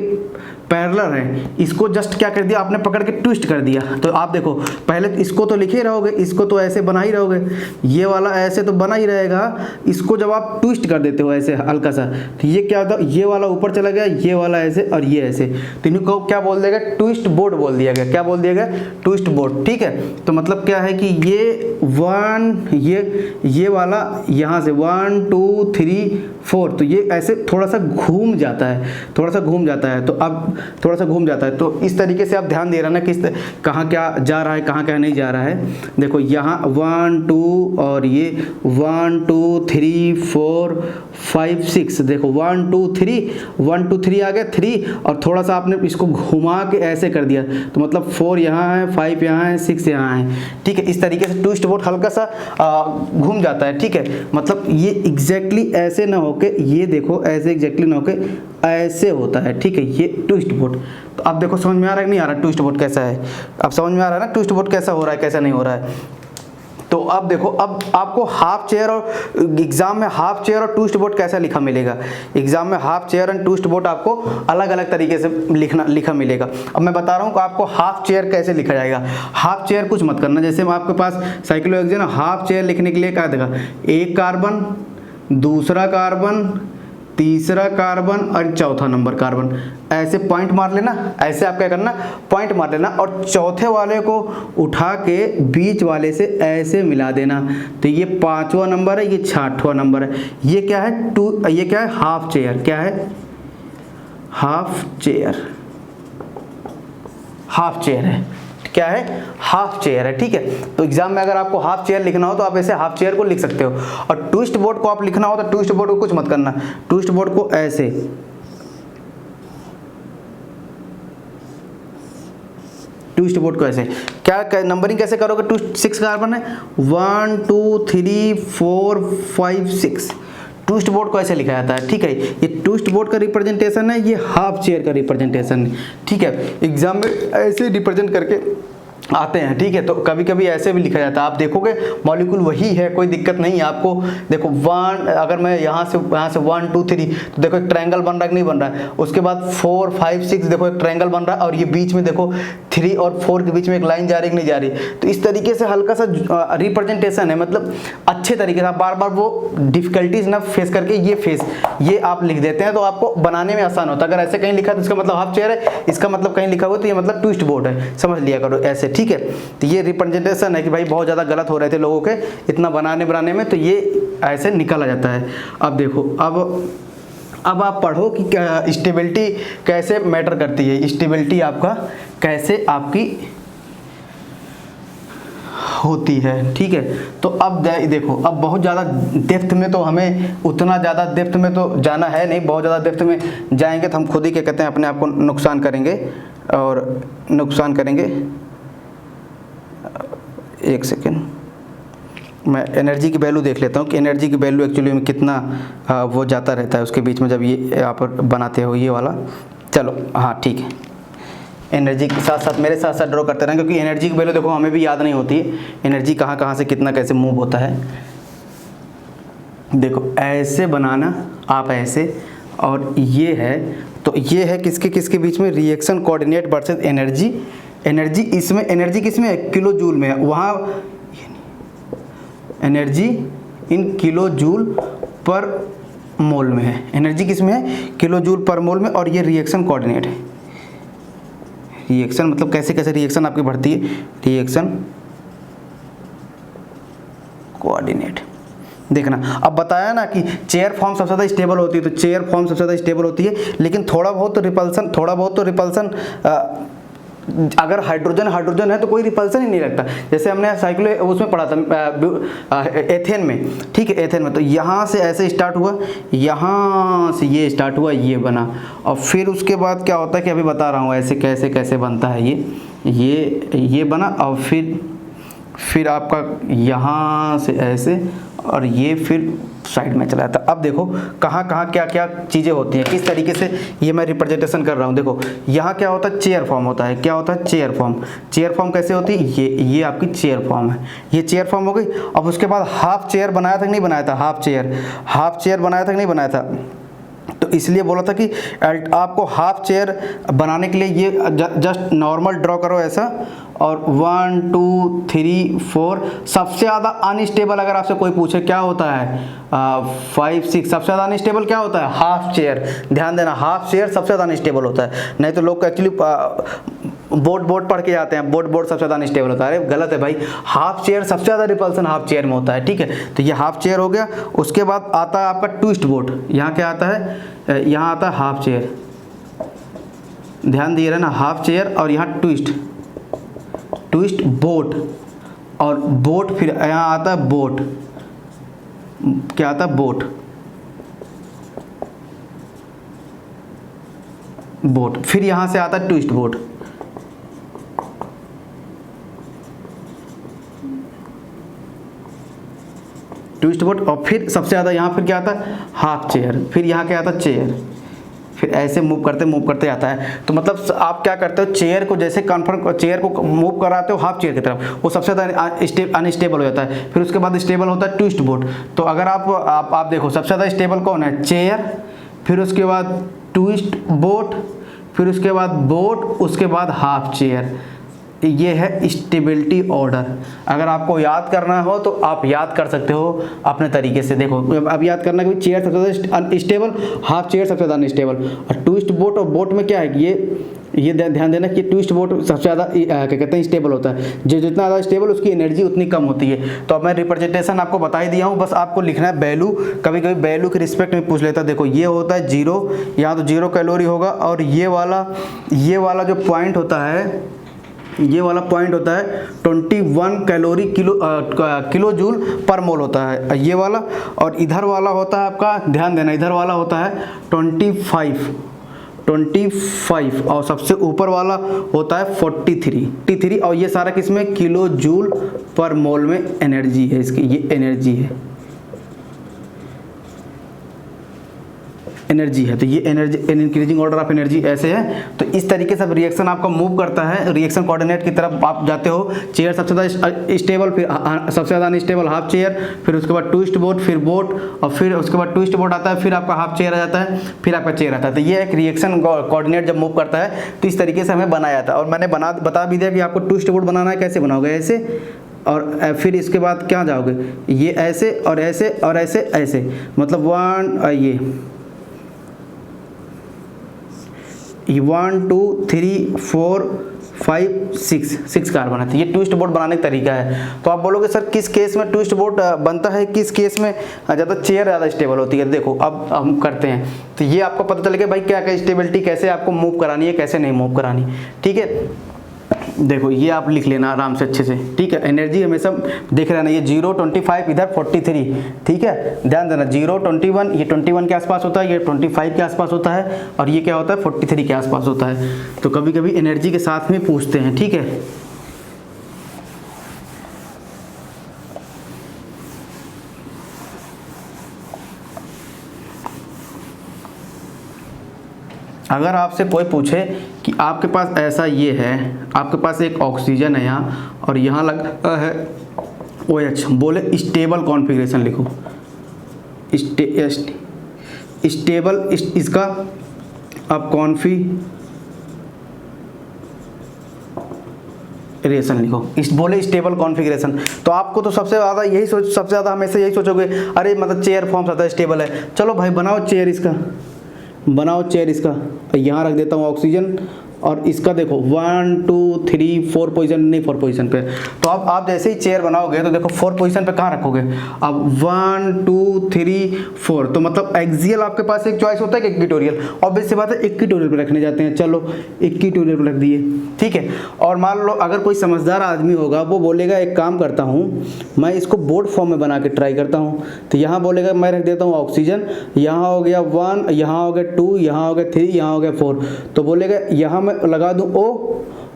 पैरेलल है, इसको जस्ट क्या कर दिया आपने, पकड़ के ट्विस्ट कर दिया। तो आप देखो पहले इसको तो लिखे रहोगे, इसको तो ऐसे बना ही रहोगे, ये वाला ऐसे तो बना ही रहेगा, इसको जब आप ट्विस्ट कर देते हो ऐसे हल्का सा, तो ये क्या होता है, ये वाला ऊपर चला गया, ये वाला ऐसे और ये ऐसे, तो इनको क्या बोल दिया गया, ट्विस्ट बोट बोल दिया गया। क्या बोल दिया गया, ट्विस्ट बोट, ठीक है। तो मतलब क्या है कि ये ये वाला यहाँ से 1 2 3 4, तो ये ऐसे थोड़ा सा घूम जाता है, थोड़ा सा घूम जाता है। तो अब थोड़ा सा घूम जाता है, तो इस तरीके से आप ध्यान दे रहे हैं ना किस कहाँ क्या जा रहा है, कहाँ क्या नहीं जा रहा है। देखो यहाँ 1 2 और ये 1 2 3 4 5 6, देखो 1 2 3 आ गया 3, और थोड़ा सा आपने इसको घुमा के ऐसे कर दिया, तो मतलब 4 यहाँ है, 5 यहाँ है, 6 यहाँ है, ठीक है। इस तरीके से ट्विस्ट बोट हल्का सा घूम जाता है, ठीक है। मतलब ये एग्जैक्टली ऐसे ना होके, ये देखो ऐसे एग्जैक्टली ना होके ऐसे होता है, ठीक है, ये ट्विस्ट बोट। तो अब देखो समझ में आ रहा है कि नहीं आ रहा ट्विस्ट बोट कैसा है, अब समझ में आ रहा है ना ट्विस्ट बोट कैसा हो रहा है कैसा नहीं हो रहा है। तो अब देखो, अब आपको हाफ चेयर और एग्जाम में हाफ चेयर और ट्विस्ट बोट कैसा लिखा मिलेगा, एग्जाम में half chair and twist boat आपको अलग अलग तरीके से लिखा मिलेगा। अब मैं बता रहा हूँ कि आपको हाफ चेयर कैसे लिखा जाएगा। हाफ चेयर कुछ मत करना, जैसे मैं आपके पास साइक्लोहेक्सेन हाफ चेयर लिखने के लिए क्या देगा, एक कार्बन, दूसरा कार्बन, तीसरा कार्बन और चौथा नंबर कार्बन, ऐसे पॉइंट मार लेना, ऐसे आप क्या करना पॉइंट मार लेना, और चौथे वाले को उठा के बीच वाले से ऐसे मिला देना। तो ये 5वां नंबर है, ये 6वां नंबर है। ये क्या है, ये क्या है, हाफ चेयर। क्या है, हाफ चेयर, हाफ चेयर है। क्या है, हाफ चेयर है, ठीक है। तो एग्जाम में अगर आपको हाफ चेयर लिखना हो तो आप ऐसे हाफ चेयर को लिख सकते हो, और ट्विस्ट बोट को आप लिखना हो तो ट्विस्ट बोट को कुछ मत करना, ट्विस्ट बोट को ऐसे, ट्विस्ट बोट को ऐसे क्या नंबरिंग कैसे करोगे, 6 कार्बन है, 1 2 3 4 5 6, ट्विस्ट बोट को ऐसे लिखा जाता है, ठीक है। ये ट्विस्ट बोट का रिप्रेजेंटेशन है, ये हाफ चेयर का रिप्रेजेंटेशन है, ठीक है। एग्जाम में ऐसे रिप्रेजेंट करके आते हैं, ठीक है। तो कभी कभी ऐसे भी लिखा जाता है, आप देखोगे मॉलिक्यूल वही है, कोई दिक्कत नहीं है आपको। देखो वन, अगर मैं यहाँ से 1 2 3, तो देखो एक ट्रायंगल बन रहा है कि नहीं बन रहा है। उसके बाद 4 5 6, देखो एक ट्रायंगल बन रहा है, और ये बीच में देखो 3 और 4 के बीच में एक लाइन जा रही है कि नहीं जा रही। तो इस तरीके से हल्का सा रिप्रेजेंटेशन है, मतलब अच्छे तरीके से आप बार बार वो डिफिकल्टीज ना फेस करके ये आप लिख देते हैं, तो आपको बनाने में आसान होता है। अगर ऐसे कहीं लिखा तो इसका मतलब हाफ चेयर है, इसका मतलब कहीं लिखा हुआ तो ये मतलब ट्विस्ट बोट है, समझ लिया करो ऐसे, ठीक है। तो ये रिप्रेजेंटेशन है कि भाई बहुत ज़्यादा गलत हो रहे थे लोगों के इतना बनाने में, तो ये ऐसे निकाला जाता है। अब देखो, अब आप पढ़ो कि स्टेबिलिटी कैसे मैटर करती है, स्टेबिलिटी आपका कैसे आपकी होती है, ठीक है। तो अब देखो, अब बहुत ज़्यादा डेप्थ में तो हमें उतना ज़्यादा डेप्थ में तो जाना है नहीं, बहुत ज़्यादा डेप्थ में जाएंगे तो हम खुद ही क्या कहते हैं अपने आप को नुकसान करेंगे। एक सेकेंड, मैं एनर्जी की वैल्यू देख लेता हूँ कि एनर्जी की वैल्यू एक्चुअली में कितना वो जाता रहता है उसके बीच में जब ये आप बनाते हो ये वाला। चलो हाँ ठीक है, एनर्जी के साथ साथ मेरे साथ ड्रॉ करते रहें, क्योंकि एनर्जी की वैल्यू देखो हमें भी याद नहीं होती है, एनर्जी कहाँ से कितना कैसे मूव होता है। देखो ऐसे बनाना आप ऐसे, और ये है, तो ये है किसके बीच में, रिएक्शन कोऑर्डिनेट वर्सेस एनर्जी इसमें, एनर्जी किसमें है, किलो जूल में है, वहाँ एनर्जी इन किलो जूल पर मोल में है, एनर्जी किसमें है, किलो जूल पर मोल में, और ये रिएक्शन कोऑर्डिनेट है। रिएक्शन मतलब कैसे रिएक्शन आपकी बढ़ती है, रिएक्शन कोऑर्डिनेट देखना। अब बताया ना कि चेयर फॉर्म सबसे ज़्यादा स्टेबल होती है, तो चेयर फॉर्म सबसे ज़्यादा स्टेबल होती है, लेकिन थोड़ा बहुत तो रिपल्सन अगर हाइड्रोजन है तो कोई रिपल्सन ही नहीं लगता। जैसे हमने साइक्लो उसमें पढ़ा था एथेन में, ठीक है, एथेन में, तो यहाँ से ऐसे स्टार्ट हुआ, यहाँ से ये स्टार्ट हुआ, ये बना, और फिर उसके बाद क्या होता है कि अभी बता रहा हूँ ऐसे कैसे बनता है ये बना, और फिर आपका यहाँ से ऐसे, और ये फिर साइड में चला जाता। अब देखो कहाँ क्या चीज़ें होती हैं, किस तरीके से ये मैं रिप्रेजेंटेशन कर रहा हूँ। देखो यहाँ क्या होता है, चेयर फॉर्म होता है। क्या होता है, चेयर फॉर्म कैसे होती है, ये आपकी चेयर फॉर्म है, ये चेयर फॉर्म हो गई। अब उसके बाद हाफ चेयर बनाया था कि नहीं बनाया था, हाफ चेयर बनाया था कि नहीं बनाया था। तो इसलिए बोला था कि आपको हाफ चेयर बनाने के लिए ये जस्ट नॉर्मल ड्रॉ करो ऐसा, और 1 2 3 4 सबसे ज़्यादा अनस्टेबल अगर आपसे कोई पूछे क्या होता है 5 6 सबसे ज़्यादा अनस्टेबल क्या होता है, हाफ चेयर। ध्यान देना, हाफ चेयर सबसे ज़्यादा अनस्टेबल होता है। नहीं तो लोग एक्चुअली बोर्ड पढ़ के जाते हैं, बोर्ड सबसे ज़्यादा अनस्टेबल होता है। अरे गलत है भाई, हाफ चेयर सबसे ज़्यादा रिपल्सन हाफ चेयर में होता है, ठीक है। तो ये हाफ चेयर हो गया। उसके बाद आता है आपका ट्विस्ट बोट। यहाँ क्या आता है, यहाँ आता है हाफ चेयर, ध्यान दिए रहना, हाफ चेयर, और यहाँ ट्विस्ट बोट, और बोट, फिर यहाँ आता है बोट, क्या आता है, बोट, फिर यहाँ से आता है ट्विस्ट बोट, और फिर सबसे ज़्यादा यहाँ फिर क्या आता है, हाफ चेयर, फिर यहाँ क्या आता है, चेयर, फिर ऐसे मूव करते आता है। तो मतलब आप क्या करते हो, चेयर को जैसे चेयर को मूव कराते हो हाफ चेयर की तरफ, वो सबसे ज़्यादा अनस्टेबल हो जाता है। फिर उसके बाद स्टेबल होता है ट्विस्ट बोट। तो अगर आप देखो सबसे ज़्यादा स्टेबल कौन है, चेयर, फिर उसके बाद ट्विस्ट बोट, फिर उसके बाद बोट, उसके बाद हाफ चेयर। ये है स्टेबिलिटी ऑर्डर। अगर आपको याद करना हो तो आप याद कर सकते हो अपने तरीके से। देखो अब याद करना कि चेयर सबसे ज़्यादा अनस्टेबल, हाफ चेयर सबसे ज़्यादा अनस्टेबल, और ट्विस्ट बोट और बोट में क्या है, ये ध्यान देना कि ट्विस्ट बोट सबसे ज़्यादा क्या कहते हैं, स्टेबल होता है। जो जितना ज़्यादा स्टेबल उसकी एनर्जी उतनी कम होती है। तो अब मैं रिप्रेजेंटेशन आपको बता ही दिया हूँ, बस आपको लिखना है वैल्यू। कभी कभी वैल्यू के रिस्पेक्ट में पूछ लेता है। देखो ये होता है 0, यहाँ तो 0 कैलोरी होगा, और ये वाला जो पॉइंट होता है, ये वाला पॉइंट होता है 21 कैलोरी किलो जूल पर मोल होता है ये वाला। और इधर वाला होता है आपका, ध्यान देना, इधर वाला होता है 25, और सबसे ऊपर वाला होता है 43, और ये सारा किसमें, किलो जूल पर मोल में एनर्जी है इसकी, ये एनर्जी है। एनर्जी है, तो ये energy increasing order of energy ऐसे है। तो इस तरीके से रिएक्शन आपका मूव करता है, रिएक्शन कोऑर्डिनेट की तरफ आप जाते हो। चेयर सबसे ज़्यादा स्टेबल, फिर सबसे ज़्यादा अनस्टेबल हाफ चेयर, फिर उसके बाद ट्विस्ट बोट, फिर बोट, और फिर उसके बाद ट्विस्ट बोट आता है, फिर आपका हाफ चेयर आ जाता है, फिर आपका चेयर आता है। तो ये एक रिएक्शन कोऑर्डिनेट जब मूव करता है तो इस तरीके से हमें बनाया जाता है। और मैंने बता भी दिया कि आपको ट्विस्ट बोट बनाना है, कैसे बनाओगे, ऐसे, और फिर इसके बाद क्या जाओगे, ये ऐसे और ऐसे और ऐसे ऐसे, मतलब 1 2 3 4 5 6 कार्बन है। तो ये ट्विस्ट बोट बनाने का तरीका है। तो आप बोलोगे सर किस केस में ट्विस्ट बोट बनता है, किस केस में ज़्यादा चेयर ज़्यादा स्टेबल होती है। देखो अब हम करते हैं, तो ये आपको पता चलेगा भाई क्या क्या स्टेबिलिटी कैसे आपको मूव करानी है, कैसे नहीं मूव करानी, ठीक है। देखो ये आप लिख लेना आराम से अच्छे से, ठीक है। एनर्जी हमेशा देख रहे ना, ये 0 25 इधर 43, ठीक है, ध्यान देना। 0 21 ये 21 के आसपास होता है, ये 25 के आसपास होता है, और ये क्या होता है 43 के आसपास होता है। तो कभी कभी एनर्जी के साथ में पूछते हैं, ठीक है। अगर आपसे कोई पूछे कि आपके पास ऐसा ये है, आपके पास एक ऑक्सीजन है यहाँ और यहाँ लगा है OH, बोले स्टेबल कॉन्फ़िगरेशन लिखो, स्टेबल इसका आप कॉन्फ़िगरेशन लिखो, इस बोले स्टेबल कॉन्फ़िगरेशन। तो आपको तो सबसे ज़्यादा यही सबसे ज़्यादा हमेशा यही सोचोगे, अरे मतलब चेयर फॉर्म ज़्यादा स्टेबल है। चलो भाई बनाओ चेयर इसका, बनाओ चेयर इसका, यहाँ रख देता हूँ ऑक्सीजन, और इसका देखो 1 2 3 4 पोजीशन, नहीं 4 पोजीशन पे। तो आप जैसे ही चेयर बनाओगे तो देखो 4 पोजीशन पे कहाँ रखोगे, अब 1 2 3 4, तो मतलब एक्सियल आपके पास एक चॉइस होता है कि इक्विटोरियल, ऑब्वियस सी बात है इक्विटोरियल पे रखने जाते हैं। चलो इक्विटोरियल पे रख दिए, ठीक है। और मान लो अगर कोई समझदार आदमी होगा वो बोलेगा एक काम करता हूँ, मैं इसको बोर्ड फॉर्म में बना के ट्राई करता हूँ। तो यहाँ बोलेगा मैं रख देता हूँ ऑक्सीजन, यहाँ हो गया 1, यहाँ हो गया 2, यहाँ हो गया 3, यहाँ हो गया 4। तो बोलेगा यहाँ मैं लगा दूं O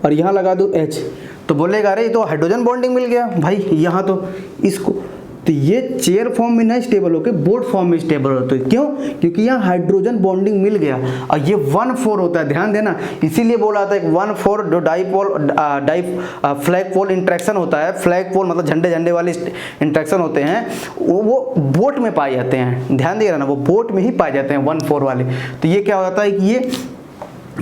और यहाँ लगा दूं H, तो बोलेगा अरे ये तो हाइड्रोजन बॉन्डिंग मिल गया भाई यहाँ तो इसको। तो ये चेयर फॉर्म में ना स्टेबल होकर बोर्ड फॉर्म में स्टेबल होते हैं, क्यों? क्योंकि यहाँ हाइड्रोजन बॉन्डिंग मिल गया, और ये 1-4 होता है, ध्यान देना। इसीलिए बोला था 1-4 जो फ्लैग पोल इंट्रैक्शन होता है, फ्लैग पोल मतलब झंडे वाले इंट्रैक्शन होते हैं, वो बोट में पाए जाते हैं, ध्यान दिएगा ना, वो बोट में ही पाए जाते हैं 1-4 वाले। तो ये क्या होता है कि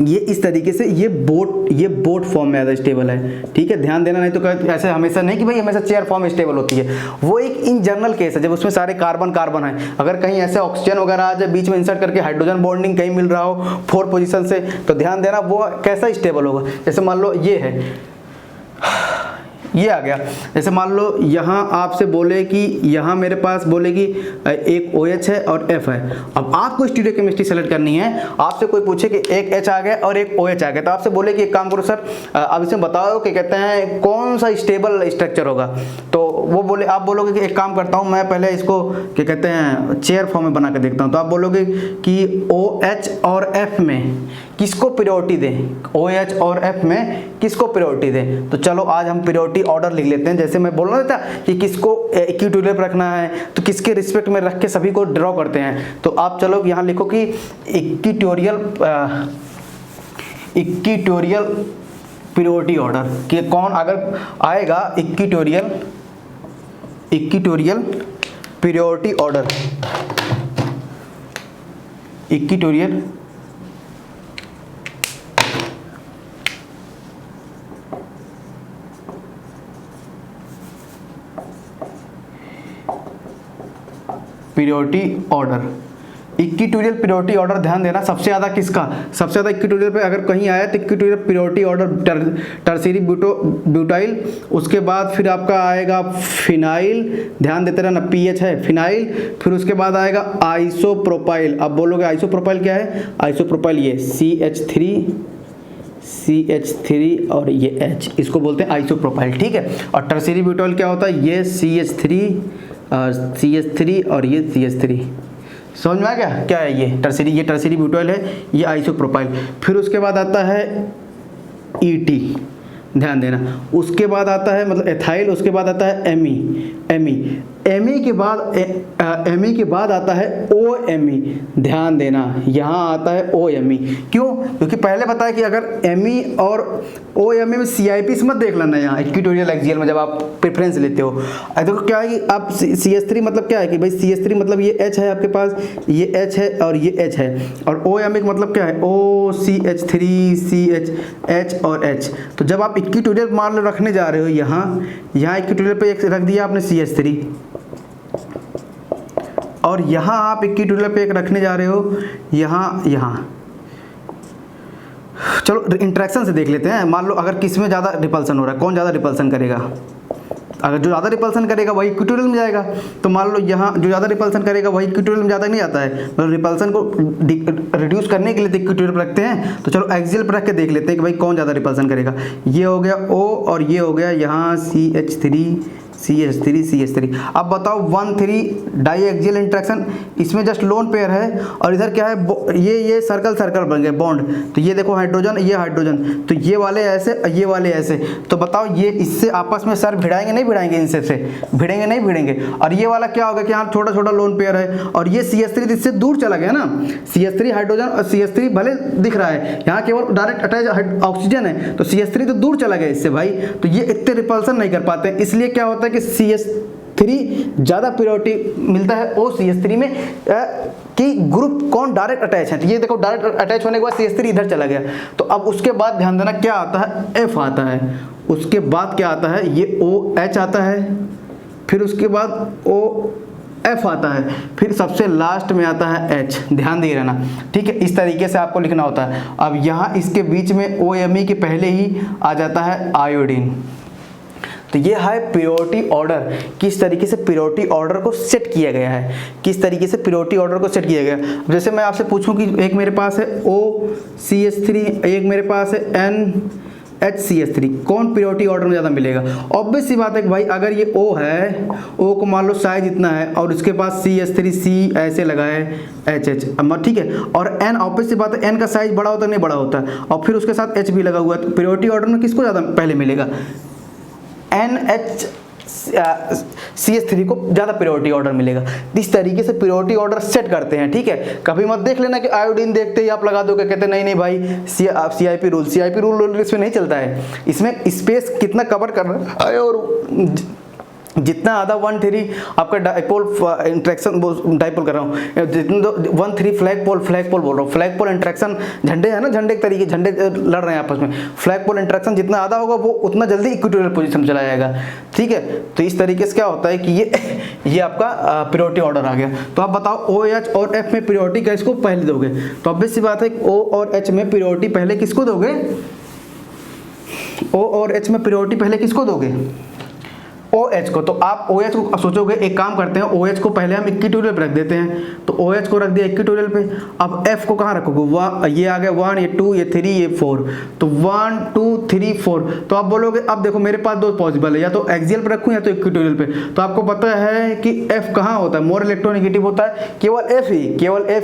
ये इस तरीके से ये बोट फॉर्म में ज़्यादा स्टेबल है, ठीक है, ध्यान देना। नहीं तो ऐसे हमेशा नहीं कि भाई हमेशा चेयर फॉर्म स्टेबल होती है, वो एक इन जनरल केस है जब उसमें सारे कार्बन है। अगर कहीं ऐसे ऑक्सीजन वगैरह आ जाए बीच में इंसर्ट करके, हाइड्रोजन बॉन्डिंग कहीं मिल रहा हो 4 पोजीशन से, तो ध्यान देना वो कैसा स्टेबल होगा। जैसे मान लो ये है, ये आ गया। जैसे मान लो यहाँ आपसे बोले कि यहाँ मेरे पास बोले कि एक OH है और F है। अब आपको स्टीरियो केमिस्ट्री सेलेक्ट करनी है, आपसे कोई पूछे कि एक H आ गया और एक OH आ गया, तो आपसे बोले कि एक काम करो सर, अब इसमें बताओ कि कहते हैं कौन सा स्टेबल स्ट्रक्चर होगा। तो वो बोले, आप बोलोगे कि एक काम करता हूँ मैं पहले इसको क्या कहते हैं चेयर फॉर्म में बना के देखता हूँ। तो आप बोलोगे कि OH और F में किसको प्रायोरिटी दें, OH और F में किसको प्रायोरिटी दें। तो चलो आज हम प्रायोरिटी ऑर्डर लिख लेते हैं। जैसे मैं बोल रहा था कि किसको इक्विटोरियल पर रखना है, तो किसके रिस्पेक्ट में रख के सभी को ड्रॉ करते हैं। तो आप चलो यहाँ लिखो कि इक्विटोरियल प्रायोरिटी ऑर्डर कि कौन अगर आएगा equatorial priority order, equatorial priority order, equatorial priority order, ध्यान देना सबसे ज़्यादा किसका, सबसे ज़्यादा इक्विटोरियल पे अगर कहीं आया तो equatorial priority order tertiary butyl, उसके बाद फिर आपका आएगा फिनाइल, ध्यान देते रहना पीएच है फिनाइल, फिर उसके बाद आएगा आइसोप्रोपाइल। अब बोलोगे आइसोप्रोपाइल क्या है, आइसोप्रोपाइल ये CH3 और ये H, इसको बोलते हैं आइसोप्रोपाइल, ठीक है। और टर्शियरी ब्यूटाइल क्या होता है, ये CH3 और ये CH3, समझ में आ गया क्या है ये टर्शियरी ब्यूटाइल है, ये आइसोप्रोपाइल। फिर उसके बाद आता है ET, ध्यान देना। उसके बाद आता है मतलब एथाइल, उसके बाद आता है एमी। ME के बाद आता है OME। ध्यान देना, यहाँ आता है OME। क्यों? क्योंकि पहले बताया कि अगर ME और OME में CIP मत देख लेना यहाँ इक्वेटोरियल एक्सियल में जब आप प्रेफरेंस लेते हो। देखो क्या है कि आप CS3 मतलब क्या है कि भाई CS3 मतलब ये H है आपके पास, ये H है और ये H है, और OME का मतलब क्या है OCH3 CH H और H। तो जब आप इक्वेटोरियल मान लो रखने जा रहे हो यहाँ इक्वेटोरियल पे एक रख दिया आपने CH3, और यहाँ आप इक्वेटोरियल पे एक रखने जा रहे हो यहाँ। चलो इंटरेक्शन से देख लेते हैं। मान लो अगर किस में ज़्यादा रिपल्सन हो रहा है, कौन ज़्यादा रिपल्सन करेगा? अगर जो ज़्यादा रिपल्सन करेगा वही इक्वेटोरियल में जाएगा। तो मान लो यहाँ जो ज़्यादा रिपल्सन करेगा वही इक्वेटोरियल में ज़्यादा नहीं आता है, मतलब रिपल्सन को रिड्यूस करने के लिए इक्वेटोरियल पर रखते हैं। तो चलो एक्सियल पर रख के देख लेते हैं कि भाई कौन ज़्यादा रिपल्सन करेगा। ये हो गया O और ये हो गया यहाँ CH3। अब बताओ 1,3 डाई एक्सियल इंटरेक्शन, इसमें जस्ट लोन पेयर है और इधर क्या है, ये सर्कल बन गए बॉन्ड। तो ये देखो हाइड्रोजन, ये हाइड्रोजन, तो ये वाले ऐसे, ये वाले ऐसे। तो बताओ ये इससे आपस में सर भिड़ाएंगे नहीं भिड़ाएंगे? इनसे से भिड़ेंगे नहीं भिड़ेंगे। और ये वाला क्या होगा कि यहाँ छोटा लोन पेयर है, और ये CH3 इससे दूर चला गया ना। CH3 हाइड्रोजन और CH3 भले दिख रहा है, यहाँ केवल डायरेक्ट अटैच ऑक्सीजन है, तो CH3 तो दूर चला गया इससे भाई। तो ये इतने रिपल्सन नहीं कर पाते, इसलिए क्या होता है कि CH3 ज़्यादा प्रायोरिटी मिलता है OCH3 में कि ग्रुप कौन डायरेक्ट अटैच है। तो ये देखो डायरेक्ट अटैच होने के बाद CH3 इधर चला गया। तो अब उसके बाद ध्यान देना क्या आता है, F आता है। उसके बाद क्या आता है, ये OH आता है, फिर उसके बाद OF आता है, फिर सबसे लास्ट में आता है H। ध्यान दिए रहना, ठीक है। इस तरीके से आपको लिखना होता है। अब यहाँ इसके बीच में OME के पहले ही आ जाता है आयोडीन। तो ये है प्रायोरिटी ऑर्डर, किस तरीके से प्रायोरिटी ऑर्डर को सेट किया गया है, किस तरीके से प्रायोरिटी ऑर्डर को सेट किया गया। जैसे मैं आपसे पूछूं कि एक मेरे पास है OCH3, एक मेरे पास है NHCH3, कौन प्रायोरिटी ऑर्डर में ज़्यादा मिलेगा? ऑब्वियस सी बात है कि भाई अगर ये O है, O को मान लो साइज इतना है और उसके पास CH3C ऐसे लगा है HH, ठीक है। और N ऑब्वियस सी बात है N का साइज बड़ा होता है नहीं बड़ा होता है, और फिर उसके साथ H भी लगा हुआ है। तो प्रायोरिटी ऑर्डर में किसको ज़्यादा पहले मिलेगा? NHCH3 को ज़्यादा प्रायोरिटी ऑर्डर मिलेगा। इस तरीके से प्रायोरिटी ऑर्डर सेट करते हैं, ठीक है। कभी मत देख लेना कि आयोडीन देखते ही आप लगा दोगे, कहते नहीं भाई CIP रूल इसमें नहीं चलता है। इसमें स्पेस कितना कवर कर रहा है और जितना आधा 1,3 आपका डाइपोल इंटरेक्शन, डाइपोल कर रहा हूँ, जितना 1,3 फ्लैग पोल बोल रहा हूँ। फ्लैग पोल इंटरेक्शन झंडे है ना, झंडे के तरीके, झंडे लड़ रहे हैं आपस में। फ्लैग पोल इंटरेक्शन जितना आधा होगा वो उतना जल्दी इक्वेटोरियल पोजीशन में चला जाएगा, ठीक है। तो इस तरीके से क्या होता है कि ये आपका प्रायोरिटी ऑर्डर आ गया। तो आप बताओ OH और F में प्रायोरिटी किसको पहले दोगे? तो ऑब्वियस सी बात है O और H में प्रायोरिटी पहले किसको दोगे? O और H में प्रायोरिटी पहले किसको दोगे? OH को। तो आप OH को सोचोगे, एक काम करते हैं, OH को पहले हम इक्वेटोरियल पे रख देते हैं। तो OH को रख दिया इक्वेटोरियल पे। अब F को कहाँ रखोगे? ये आ गया 1, ये 2, ये 3, ये 4। तो 1 2 3 4। तो आप बोलोगे अब देखो मेरे पास दो पॉसिबल है, या तो एक्सियल पे रखूँ या तो इक्वेटोरियल पे। तो आपको पता है कि F कहाँ होता है, मोर इलेक्ट्रोनेगेटिव होता है, केवल F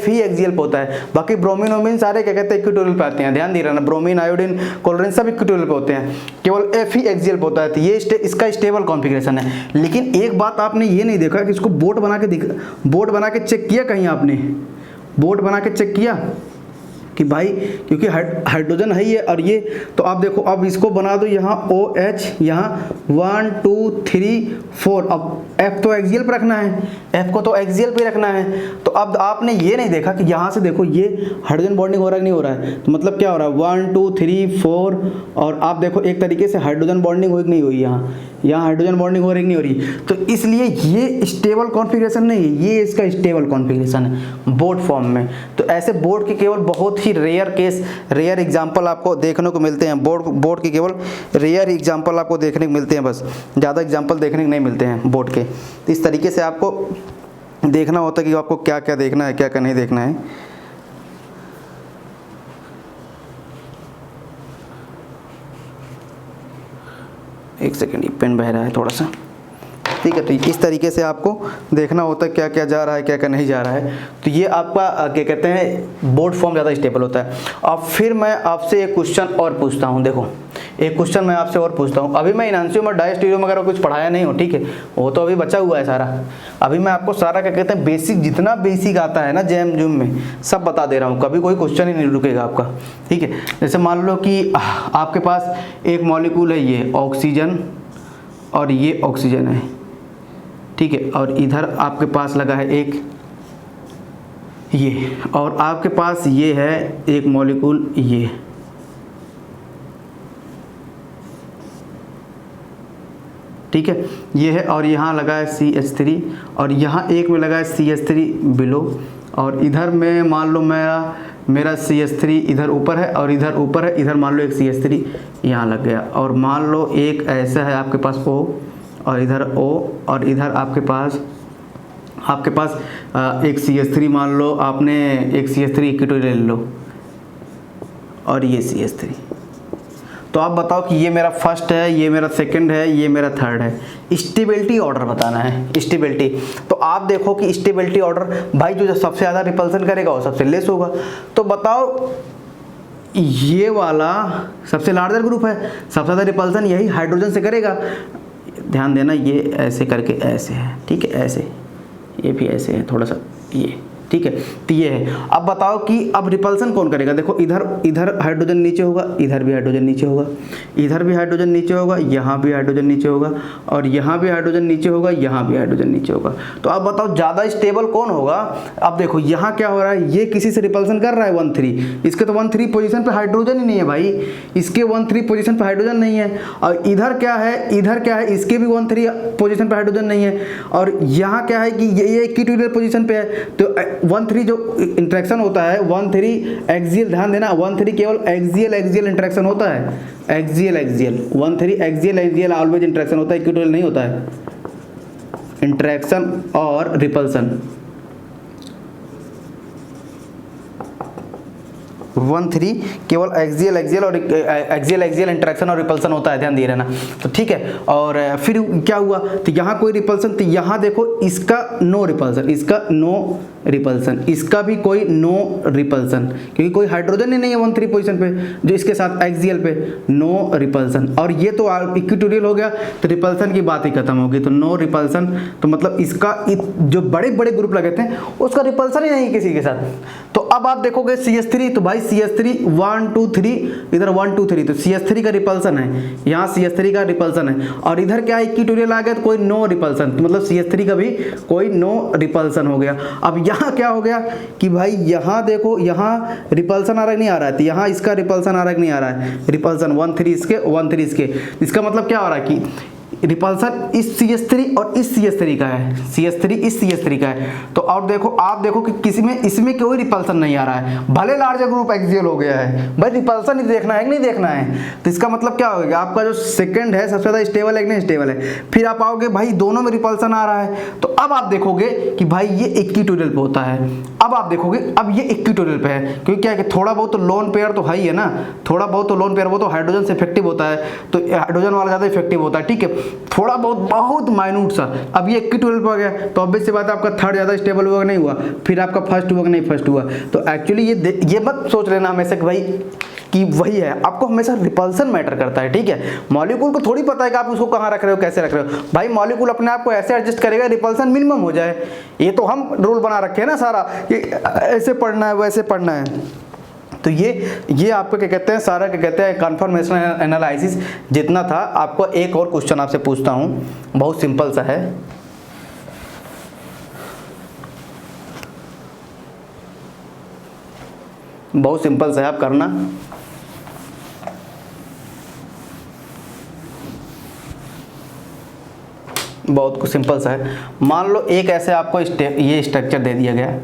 ही एक्सियल पे होता है। बाकी ब्रोमीन वोमीन सारे क्या कहते हैं इक्वेटोरियल पे आते हैं। ध्यान दे रहना, ब्रोमीन आयोडीन क्लोरीन सब इक्वेटोरियल पे होते हैं, केवल F ही एक्सियल पे होता है। तो ये इसका स्टेबल कॉन्फिगरेशन है। लेकिन एक बात आपने ये नहीं देखा कि इसको बोर्ड बना के चेक किया कहीं? आपने बोर्ड बना के चेक किया कि भाई क्योंकि हाइड्रोजन है ये और ये। तो आप देखो, अब इसको बना दो यहाँ OH, यहाँ 1 2 3 4। अब F तो एक्सियल पे रखना है, F को तो एक्सियल पे रखना है। तो अब आपने ये नहीं देखा कि यहाँ से देखो ये हाइड्रोजन बॉन्डिंग हो रहा है कि नहीं हो रहा है। तो मतलब क्या हो रहा है 1 2 3 4। और आप देखो एक तरीके से हाइड्रोजन बॉन्डिंग हुई कि नहीं हुई, यहाँ हाइड्रोजन बॉन्डिंग हो रही नहीं हो रही। तो इसलिए ये स्टेबल कॉन्फ़िगरेशन नहीं है, ये इसका स्टेबल कॉन्फ़िगरेशन है बोर्ड फॉर्म में। तो ऐसे बोर्ड के केवल बहुत ही रेयर केस, रेयर एग्जांपल आपको देखने को मिलते हैं। बोर्ड के केवल रेयर एग्जांपल आपको देखने को मिलते हैं, बस ज़्यादा एग्जांपल देखने को नहीं मिलते हैं बोर्ड के। तो इस तरीके से आपको देखना होता है कि आपको क्या क्या देखना है, क्या क्या नहीं देखना है। एक सेकेंड, ये पेन बह रहा है थोड़ा सा, ठीक है। तो इस तरीके से आपको देखना होता है क्या क्या जा रहा है, क्या क्या नहीं जा रहा है। तो ये आपका क्या कहते हैं बोर्ड फॉर्म ज़्यादा स्टेबल होता है। अब फिर मैं आपसे एक क्वेश्चन और पूछता हूँ। देखो एक क्वेश्चन मैं आपसे और पूछता हूँ। अभी मैं इनांशियोमर डायस्टीरियोमर वगैरह कुछ पढ़ाया नहीं हो, ठीक है, वो तो अभी बचा हुआ है सारा। अभी मैं आपको सारा क्या कहते हैं बेसिक, जितना बेसिक आता है ना जेम जूम में, सब बता दे रहा हूँ। कभी कोई क्वेश्चन ही नहीं रुकेगा आपका, ठीक है। जैसे मान लो कि आपके पास एक मॉलिक्यूल है, ये ऑक्सीजन और ये ऑक्सीजन है, ठीक है, और इधर आपके पास लगा है एक ये, और आपके पास ये है एक मॉलिक्यूल ये, ठीक है, ये है, और यहाँ लगा है CH3, और यहाँ एक में लगा है CH3 बिलो, और इधर में मान लो मेरा CH3 इधर ऊपर है और इधर ऊपर है, इधर मान लो एक CH3 यहाँ लग गया, और मान लो एक ऐसा है आपके पास O, और इधर O, और इधर आपके पास एक CH3 मान लो, आपने एक CH3 इक्विटोरियल ले लो, और ये CH3। तो आप बताओ कि ये मेरा फर्स्ट है, ये मेरा सेकंड है, ये मेरा थर्ड है। स्टेबिलिटी ऑर्डर बताना है, स्टेबिलिटी। तो आप देखो कि स्टेबिलिटी ऑर्डर भाई जो सबसे ज़्यादा रिपल्सन करेगा वो सबसे लेस होगा। तो बताओ ये वाला सबसे लार्जर ग्रुप है, सबसे ज़्यादा रिपल्सन यही हाइड्रोजन से करेगा। ध्यान देना, ये ऐसे करके ऐसे है, ठीक है, ऐसे, ये भी ऐसे है थोड़ा सा, ये, ठीक है। तो ये है। अब बताओ कि अब रिपल्सन कौन करेगा। देखो इधर हाइड्रोजन नीचे होगा, इधर भी हाइड्रोजन नीचे होगा, इधर भी हाइड्रोजन नीचे होगा, यहाँ भी हाइड्रोजन नीचे होगा, और यहाँ भी हाइड्रोजन नीचे होगा, यहाँ भी हाइड्रोजन नीचे होगा। तो अब बताओ ज़्यादा स्टेबल कौन होगा। अब देखो यहाँ क्या हो रहा है, ये किसी से रिपल्सन कर रहा है 1,3, इसके तो 1,3 पोजीशन पे हाइड्रोजन ही नहीं है भाई, इसके 1,3 पोजीशन पे हाइड्रोजन नहीं है। और इधर क्या है, इसके भी 1,3 पोजीशन पे हाइड्रोजन नहीं है। और यहाँ क्या है कि ये इक्विटोरियल पोजीशन पे है। तो 1,3 जो इंटरेक्शन होता है 1,3 एक्सियल, ध्यान देना 1,3 केवल एक्सियल इंटरेक्शन होता है, एक्सियल 1,3 एक्सियल ऑलवेज इंटरेक्शन होता है, इक्विटोरियल नहीं होता है। इंटरेक्शन और रिपल्सन 1,3 केवल एक्सियल और एक्सियल इंटरेक्शन और रिपल्सन होता है, ध्यान दिए रहना। तो ठीक है, और फिर क्या हुआ, तो यहाँ कोई रिपल्सन, तो यहाँ देखो इसका नो रिपल्सन, इसका नो रिपल्सन, इसका भी कोई नो रिपल्सन, क्योंकि कोई हाइड्रोजन ही नहीं है 1,3 पोजीशन पे जो इसके साथ एक्सियल पे, नो रिपल्सन। और ये तो इक्विटोरियल हो गया, तो रिपल्सन की बात ही खत्म होगी, तो नो रिपल्सन। तो मतलब इसका जो बड़े बड़े ग्रुप लगे थे उसका रिपल्सन ही नहीं किसी के साथ। तो अब आप देखोगे CH3, तो भाई CH3 1 2 3, इधर 1 2 3, तो CH3 का रिपल्सन है, यहाँ CH3 का रिपल्सन है, और इधर क्या इक्विटोरियल आ गया तो कोई नो रिपल्सन, तो मतलब CH3 का भी कोई नो रिपल्सन हो गया। अब यहाँ क्या हो गया कि भाई यहाँ देखो, यहाँ रिपल्सन आ रहा है नहीं आ रहा है, तो यहाँ इसका रिपल्सन आ रहा है नहीं आ रहा है, रिपल्सन 1,3 इसके 1,3 इसके। इसका मतलब क्या हो रहा है कि रिपल्सन इस CH3 और इस CH3 का है, CH3 इस CH3 का है। तो और देखो आप देखो कि किसी में इसमें कोई रिपल्सन नहीं आ रहा है, भले लार्जर ग्रुप एक्सियल हो गया है, भाई रिपल्सन ही देखना है कि नहीं देखना है। तो इसका मतलब क्या होगा, आपका जो सेकंड है सबसे ज़्यादा स्टेबल है कि नहीं स्टेबल है। फिर आप आओगे भाई दोनों में रिपल्सन आ रहा है, तो अब आप देखोगे कि भाई ये इक्विटोरियल पे होता है। अब आप देखोगे अब ये इक्विटोरियल पे है, क्योंकि क्या है कि थोड़ा बहुत तो लोन पेयर तो है ही है ना, थोड़ा बहुत तो लोन पेयर, वो तो हाइड्रोजन से इफेक्टिव होता है, तो हाइड्रोजन वाला ज़्यादा इफेक्टिव होता है, ठीक है, थोड़ा बहुत माइन्यूट सा। अब ये इक्विटोरियल पे आ गया, तो ऑब्वियस सी बात है आपका थर्ड ज़्यादा स्टेबल हुआ नहीं हुआ, फिर आपका फर्स्ट हुआ नहीं फर्स्ट हुआ। तो एक्चुअली ये मत सोच लेना हमेशा कि भाई कि वही है, आपको हमेशा रिपल्सन मैटर करता है, ठीक है। मॉलिक्यूल को थोड़ी पता है कि आप उसको कहाँ रख रहे हो, कैसे रख रहे हो। भाई मॉलिक्यूल अपने आप को ऐसे एडजस्ट करेगा रिपल्सन मिनिमम हो जाए। ये तो हम रूल बना रखे हैं ना सारा कि ऐसे पढ़ना है वैसे पढ़ना है। तो ये आपको क्या कहते हैं, सारा क्या कहते हैं कन्फर्मेशन एनालिसिस जितना था। आपको एक और क्वेश्चन आपसे पूछता हूँ, बहुत सिंपल सा है, बहुत सिंपल सा है, आप करना। बहुत कुछ सिंपल सा है। मान लो एक ऐसे आपको ये स्ट्रक्चर दे दिया गया,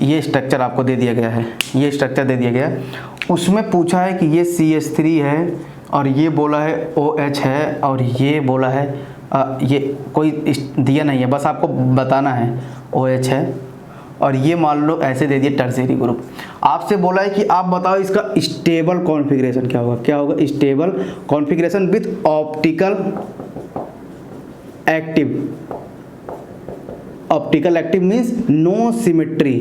ये स्ट्रक्चर आपको दे दिया गया है, ये स्ट्रक्चर दे दिया गया है। उसमें पूछा है कि ये CH3 है, और ये बोला है OH है, और ये बोला है ये कोई दिया नहीं है, बस आपको बताना है OH है, और ये मान लो ऐसे दे दिए टर्शियरी ग्रुप। आपसे बोला है कि आप बताओ इसका स्टेबल कॉन्फ़िगरेशन क्या होगा। क्या होगा stable configuration with optical active. Optical active means no symmetry.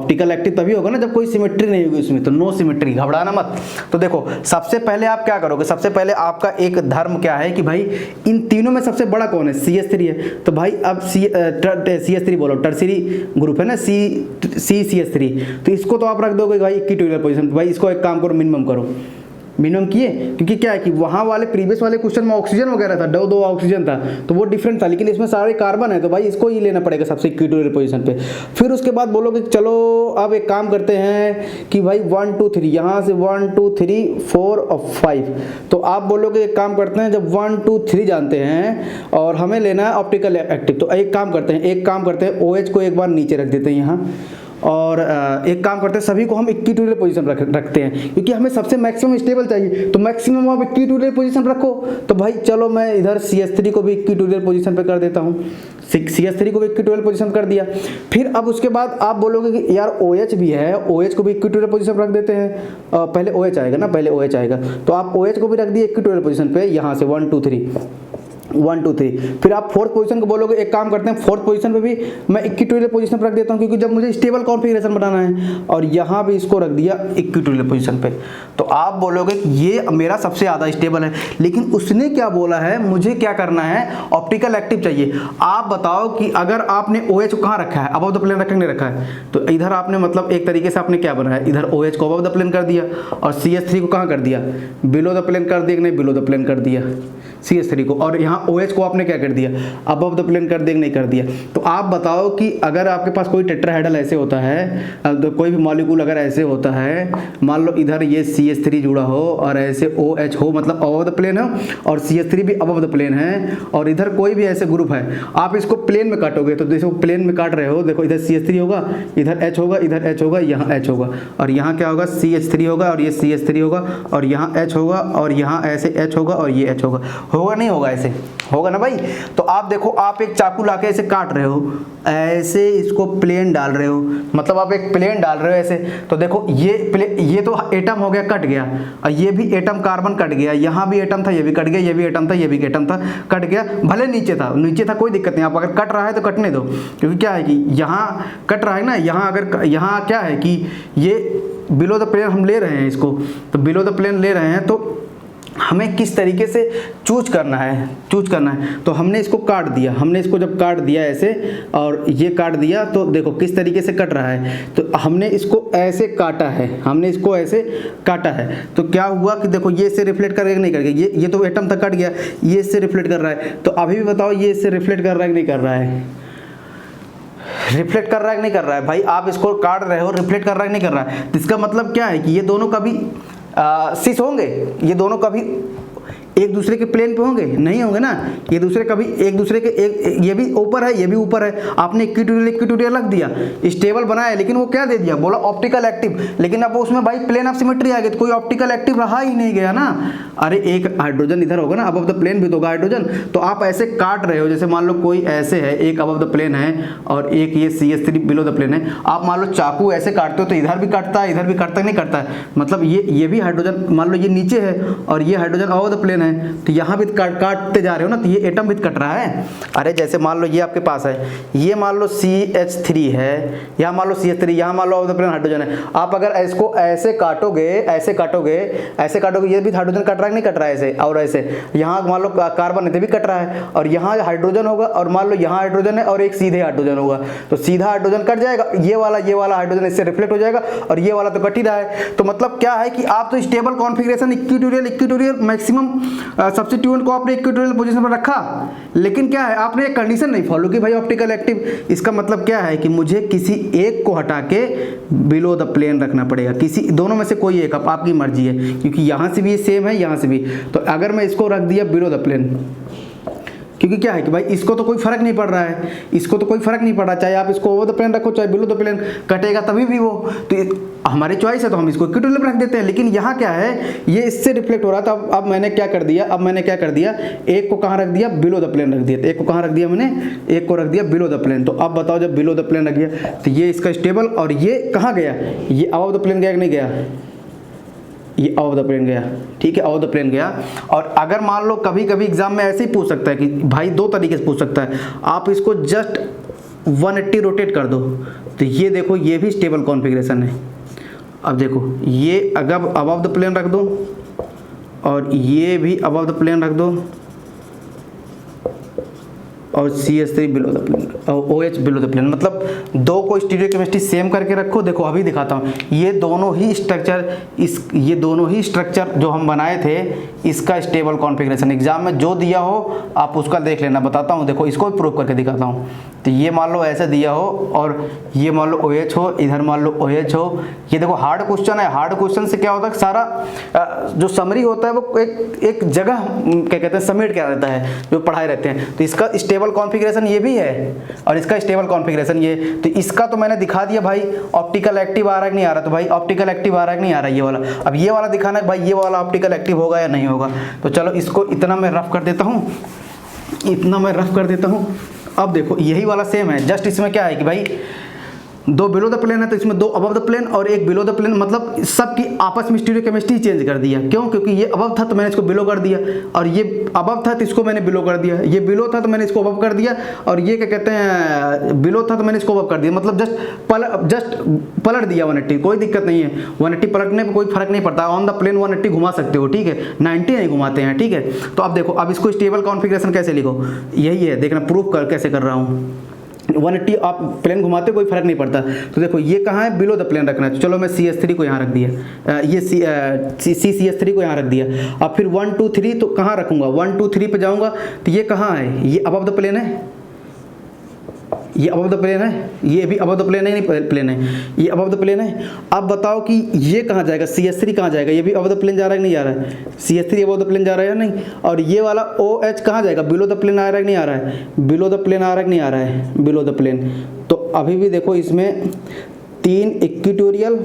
Optical active तभी होगा ना जब कोई सिमेट्री नहीं होगी उसमें, तो नो सिमेट्री, घबराना मत। तो देखो सबसे पहले आप क्या करोगे, सबसे पहले आपका एक धर्म क्या है कि भाई इन तीनों में सबसे बड़ा कौन है, CH3 है। तो भाई अब CH3 बोलो, टर्सरी ग्रुप है ना, CH3, तो इसको तो आप रख दोगे भाई इक्विटोरियल पोजीशन पे। भाई इसको एक काम करो, मिनिमम करो, मिनिमम किए, क्योंकि क्या है कि वहाँ वाले प्रीवियस वाले क्वेश्चन में ऑक्सीजन वगैरह था, दो ऑक्सीजन था तो वो डिफरेंट था, लेकिन इसमें सारे कार्बन है तो भाई इसको ही लेना पड़ेगा सबसे इक्विटोरियल पोजीशन पे। फिर उसके बाद बोलोगे चलो अब एक काम करते हैं कि भाई 1 2 3, यहाँ से 1 2 3 4 और 5, तो आप बोलोगे एक काम करते हैं, जब 1 2 3 जानते हैं और हमें लेना है ऑप्टिकल एक्टिव, तो एक काम करते हैं OH को एक बार नीचे रख देते हैं यहाँ, और एक काम करते हैं सभी को हम इक्विटोरियल पोजीशन रखते हैं, क्योंकि हमें सबसे मैक्सिमम स्टेबल चाहिए, तो मैक्सिमम आप इक्विटोरियल पोजीशन रखो। तो भाई चलो मैं इधर CH3 को भी इक्विटोरियल पोजीशन पे कर देता हूँ, CH3 को भी इक्विटोरियल पोजीशन कर दिया। फिर अब उसके बाद आप बोलोगे कि यार OH भी है, OH को भी इक्विटोरियल पोजीशन रख देते हैं, पहले OH आएगा ना, पहले OH आएगा, तो आप OH को भी रख दिए इक्विटोरियल पोजीशन पे, यहाँ से 1 2 3 1 2 3। फिर आप फोर्थ पोजीशन को बोलोगे एक काम करते हैं, फोर्थ पोजीशन पे भी मैं इक्विटोरियल पोजीशन पर रख देता हूँ, क्योंकि जब मुझे स्टेबल कॉन्फ़िगरेशन बनाना है, और यहाँ भी इसको रख दिया इक्विटोरियल पोजीशन पे। तो आप बोलोगे ये मेरा सबसे ज़्यादा स्टेबल है, लेकिन उसने क्या बोला है, मुझे क्या करना है, ऑप्टिकल एक्टिव चाहिए। आप बताओ कि अगर आपने OH को कहाँ रखा है, अबव द प्लेन रखा नहीं रखा है, तो इधर आपने मतलब एक तरीके से आपने क्या बनाया, इधर OH को अबव द प्लेन कर दिया, और CH3 को कहाँ कर दिया, बिलो द प्लेन कर दिया कि नहीं, बिलो द प्लेन कर दिया CH3 को, और यहाँ OH को आपने क्या कर दिया, अबव द प्लेन कर दिया कि नहीं कर दिया। तो आप बताओ कि अगर आपके पास कोई टेट्राहेड्रल ऐसे होता है, तो कोई भी मॉलिक्यूल अगर ऐसे होता है, मान लो इधर ये CH3 जुड़ा हो और ऐसे OH हो, मतलब अबव द प्लेन हो, और CH3 भी अबव द प्लेन है, और इधर कोई भी ऐसे ग्रुप है, आप इसको प्लेन में काटोगे, तो देखो प्लेन में काट रहे हो, देखो इधर CH3 होगा, इधर H होगा, इधर H होगा, यहाँ H होगा, और यहाँ क्या होगा, CH3 होगा, और ये CH3 होगा, और यहाँ H होगा, और यहाँ ऐसे H होगा, और ये H होगा नहीं होगा, ऐसे होगा ना भाई। तो आप देखो, आप एक चाकू लाके ऐसे काट रहे हो, ऐसे इसको प्लेन डाल रहे हो, मतलब आप एक प्लेन डाल रहे हो ऐसे, तो देखो ये तो एटम हो गया, कट गया, और ये भी एटम कार्बन कट गया, यहाँ भी एटम था, ये भी कट गया, ये भी एटम था, ये भी एटम था, कट गया, भले नीचे था कोई दिक्कत नहीं, आप अगर कट रहा है तो कटने दो, क्योंकि क्या है कि यहाँ कट रहा है ना, यहाँ अगर यहाँ क्या है कि ये बिलो द प्लेन हम ले रहे हैं इसको, तो बिलो द प्लेन ले रहे हैं, तो हमें किस तरीके से चूज करना है, तो हमने इसको काट दिया, हमने इसको जब काट दिया ऐसे, और ये काट दिया, तो देखो किस तरीके से कट रहा है, तो हमने इसको ऐसे काटा है, तो क्या हुआ कि देखो ये इससे रिफ्लेक्ट करके नहीं कर गया, ये तो एटम तक कट गया, ये इससे रिफ्लेक्ट कर रहा है, तो अभी भी बताओ ये इससे रिफ्लेक्ट कर रहा है कि नहीं कर रहा है, रिफ्लेक्ट कर रहा है कि नहीं कर रहा है। भाई आप इसको काट रहे हो, रिफ्लेक्ट कर रहा है कि नहीं कर रहा है, तो इसका मतलब क्या है कि ये दोनों कभी सिस होंगे, ये दोनों कभी एक दूसरे के प्लेन पे होंगे, नहीं होंगे ना, ये दूसरे कभी एक दूसरे के ये भी ऊपर है, ये भी ऊपर है, आपने इक्विटोरियल रख दिया, स्टेबल बनाया, लेकिन वो क्या दे दिया, बोला ऑप्टिकल एक्टिव, लेकिन अब उसमें भाई प्लेन ऑफ सिमेट्री आ गई, तो कोई ऑप्टिकल एक्टिव रहा ही नहीं गया ना। अरे एक हाइड्रोजन इधर होगा ना, अबव द प्लेन भी तो होगा हाइड्रोजन, तो आप ऐसे काट रहे हो, जैसे मान लो कोई ऐसे है, एक अबव द प्लेन है और एक ये CH3 बिलो द प्लेन है, आप मान लो चाकू ऐसे काटते हो तो इधर भी काटता है, इधर भी काटता नहीं करता है, मतलब ये भी हाइड्रोजन मान लो ये नीचे है और ये हाइड्रोजन अबव द प्लेन है, तो यहाँ भी काटते जा रहे हो ना, तो ये एटम भी कट रहा है। अरे जैसे मान लो ये आपके पास है, ये मान लो CH3 है, यहाँ मान लो CH3, यहाँ मान लो अबव द प्लेन हाइड्रोजन है, आप अगर इसको ऐसे काटोगे, ये भी हाइड्रोजन कट रहा है नहीं कट रहा है ऐसे, और ऐसे यहाँ मान लो कार्बन है, भी कट रहा है, और यहाँ हाइड्रोजन होगा, और मान लो यहाँ हाइड्रोजन है और एक सीधे हाइड्रोजन होगा, तो सीधा हाइड्रोजन कट जाएगा, ये वाला हाइड्रोजन इससे रिफ्लेक्ट हो जाएगा, और ये वाला तो कट ही रहा है। तो मतलब क्या है कि आप तो stable configuration equatorial maximum substituent को आपने इक्विटोरियल पोजीशन पर रखा, लेकिन क्या है आपने एक कंडीशन नहीं फॉलो की भाई ऑप्टिकल एक्टिव। इसका मतलब क्या है कि मुझे किसी एक को हटा के बिलो द प्लेन रखना पड़ेगा, किसी दोनों में से कोई एक, आपकी मर्जी है, क्योंकि यहाँ से भी ये सेम है, यहाँ से भी, तो अगर मैं इसको रख दिया बिलो द प्लेन, क्योंकि क्या है कि भाई इसको तो कोई फर्क नहीं पड़ रहा है, चाहे आप इसको ओवर द प्लेन रखो चाहे बिलो द प्लेन, कटेगा तभी भी वो, तो हमारी चॉइस है तो हम इसको इक्विटोरियल रख देते हैं। लेकिन यहाँ क्या है, ये इससे रिफ्लेक्ट हो रहा था, अब मैंने क्या कर दिया, एक को कहाँ रख दिया, बिलो द प्लेन रख दिया, एक को कहाँ रख दिया मैंने, एक को रख दिया बिलो द प्लेन। तो अब बताओ जब बिलो द प्लेन रख दिया तो ये इसका स्टेबल, और ये कहाँ गया, ये अबव द प्लेन गया कि नहीं गया, ये अबव द प्लेन गया, ठीक है, अबव द प्लेन गया। और अगर मान लो कभी कभी एग्जाम में ऐसे ही पूछ सकता है कि भाई दो तरीके से पूछ सकता है, आप इसको जस्ट 180 रोटेट कर दो तो ये देखो ये भी स्टेबल कॉन्फ़िगरेशन है। अब देखो ये अगर अबव द प्लेन रख दो और ये भी अबव द प्लेन रख दो और CH3 बिलो द प्लेन और OH बिलो द प्लेन, मतलब दो को स्टीरियोकेमिस्ट्री सेम करके रखो। देखो अभी दिखाता हूँ, ये दोनों ही स्ट्रक्चर जो हम बनाए थे इसका स्टेबल कॉन्फ़िगरेशन एग्जाम में जो दिया हो आप उसका देख लेना, बताता हूँ। देखो इसको भी प्रूव करके दिखाता हूँ। तो ये मान लो ऐसे दिया हो और ये मान लो OH हो, इधर मान लो OH हो। ये देखो हार्ड क्वेश्चन है, हार्ड क्वेश्चन से क्या होता है सारा जो समरी होता है वो एक जगह क्या कहते हैं समेट के रहता है जो पढ़ाए रहते हैं। तो इसका स्टेबल कॉन्फ़िगरेशन ये भी है और इसका स्टेबल कॉन्फ़िगरेशन ये। तो इसका तो मैंने दिखा दिया भाई ऑप्टिकल एक्टिव आ रहा है कि नहीं आ रहा, तो भाई ऑप्टिकल एक्टिव आ रहा है कि नहीं आ रहा ये वाला। अब ये वाला दिखाना है भाई ये वाला ऑप्टिकल एक्टिव होगा या नहीं होगा। तो चलो इसको इतना मैं रफ कर देता हूँ, इतना मैं रफ कर देता हूँ। अब देखो यही वाला सेम है, जस्ट इसमें क्या है कि भाई दो बिलो द प्लेन है तो इसमें दो अबव द प्लेन और एक बिलो द प्लेन, मतलब सबकी आपस में स्टीरियोकेमिस्ट्री चेंज कर दिया। क्यों? क्योंकि ये अबव था तो मैंने इसको बिलो कर दिया और ये अबव था तो इसको मैंने बिलो कर दिया, ये बिलो था तो मैंने इसको अबव कर दिया और ये क्या कहते हैं बिलो था तो मैंने इसको अबव कर दिया। मतलब जस्ट पलट दिया 180, कोई दिक्कत नहीं है। 180 पलटने पर कोई फर्क नहीं पड़ता, ऑन द प्लेन 180 घुमा सकते हो, ठीक है, 90 नहीं घुमाते हैं, ठीक है। तो अब देखो अब इसको स्टेबल कॉन्फ़िगरेशन कैसे लिखो, यही है, देखना प्रूफ कैसे कर रहा हूँ। 180 आप प्लेन घुमाते कोई फर्क नहीं पड़ता। तो देखो ये कहाँ है, बिलो द प्लेन रखना है। तो चलो मैं CH3 को यहाँ रख दिया, ये CH3 को यहाँ रख दिया। अब फिर 1 2 3 तो कहाँ रखूँगा, 1 2 3 पे जाऊँगा तो ये कहाँ है, ये अबव द प्लेन है, ये अबव द प्लेन है, ये भी अबव द प्लेन है, नहीं प्लेन है, ये अबव द प्लेन है। अब बताओ कि ये कहाँ जाएगा, CH3 कहाँ जाएगा, ये भी अबव द प्लेन जा रहा है कि नहीं जा रहा है, CH3 अबव द प्लेन जा रहा है या नहीं। और ये वाला OH कहाँ जाएगा, बिलो द प्लेन आ रहा है कि नहीं आ रहा है, बिलो द प्लेन आ रहा है कि नहीं आ रहा है, बिलो द प्लेन। तो अभी भी देखो इसमें 3 इक्वेटोरियल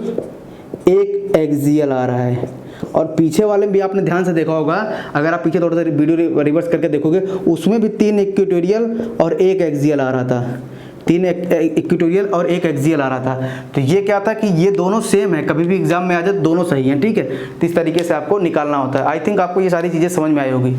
1 एक्सियल आ रहा है और पीछे वाले में भी आपने ध्यान से देखा होगा, अगर आप पीछे थोड़ा सा वीडियो रिवर्स करके देखोगे उसमें भी 3 इक्वेटोरियल और 1 एक्सियल आ रहा था, 3 इक्वेटोरियल और 1 एक्सियल आ रहा था। तो ये क्या था कि ये दोनों सेम है, कभी भी एग्जाम में आ जाए दोनों सही हैं, ठीक है। तो इस तरीके से आपको निकालना होता है। आई थिंक आपको ये सारी चीज़ें समझ में आई होगी।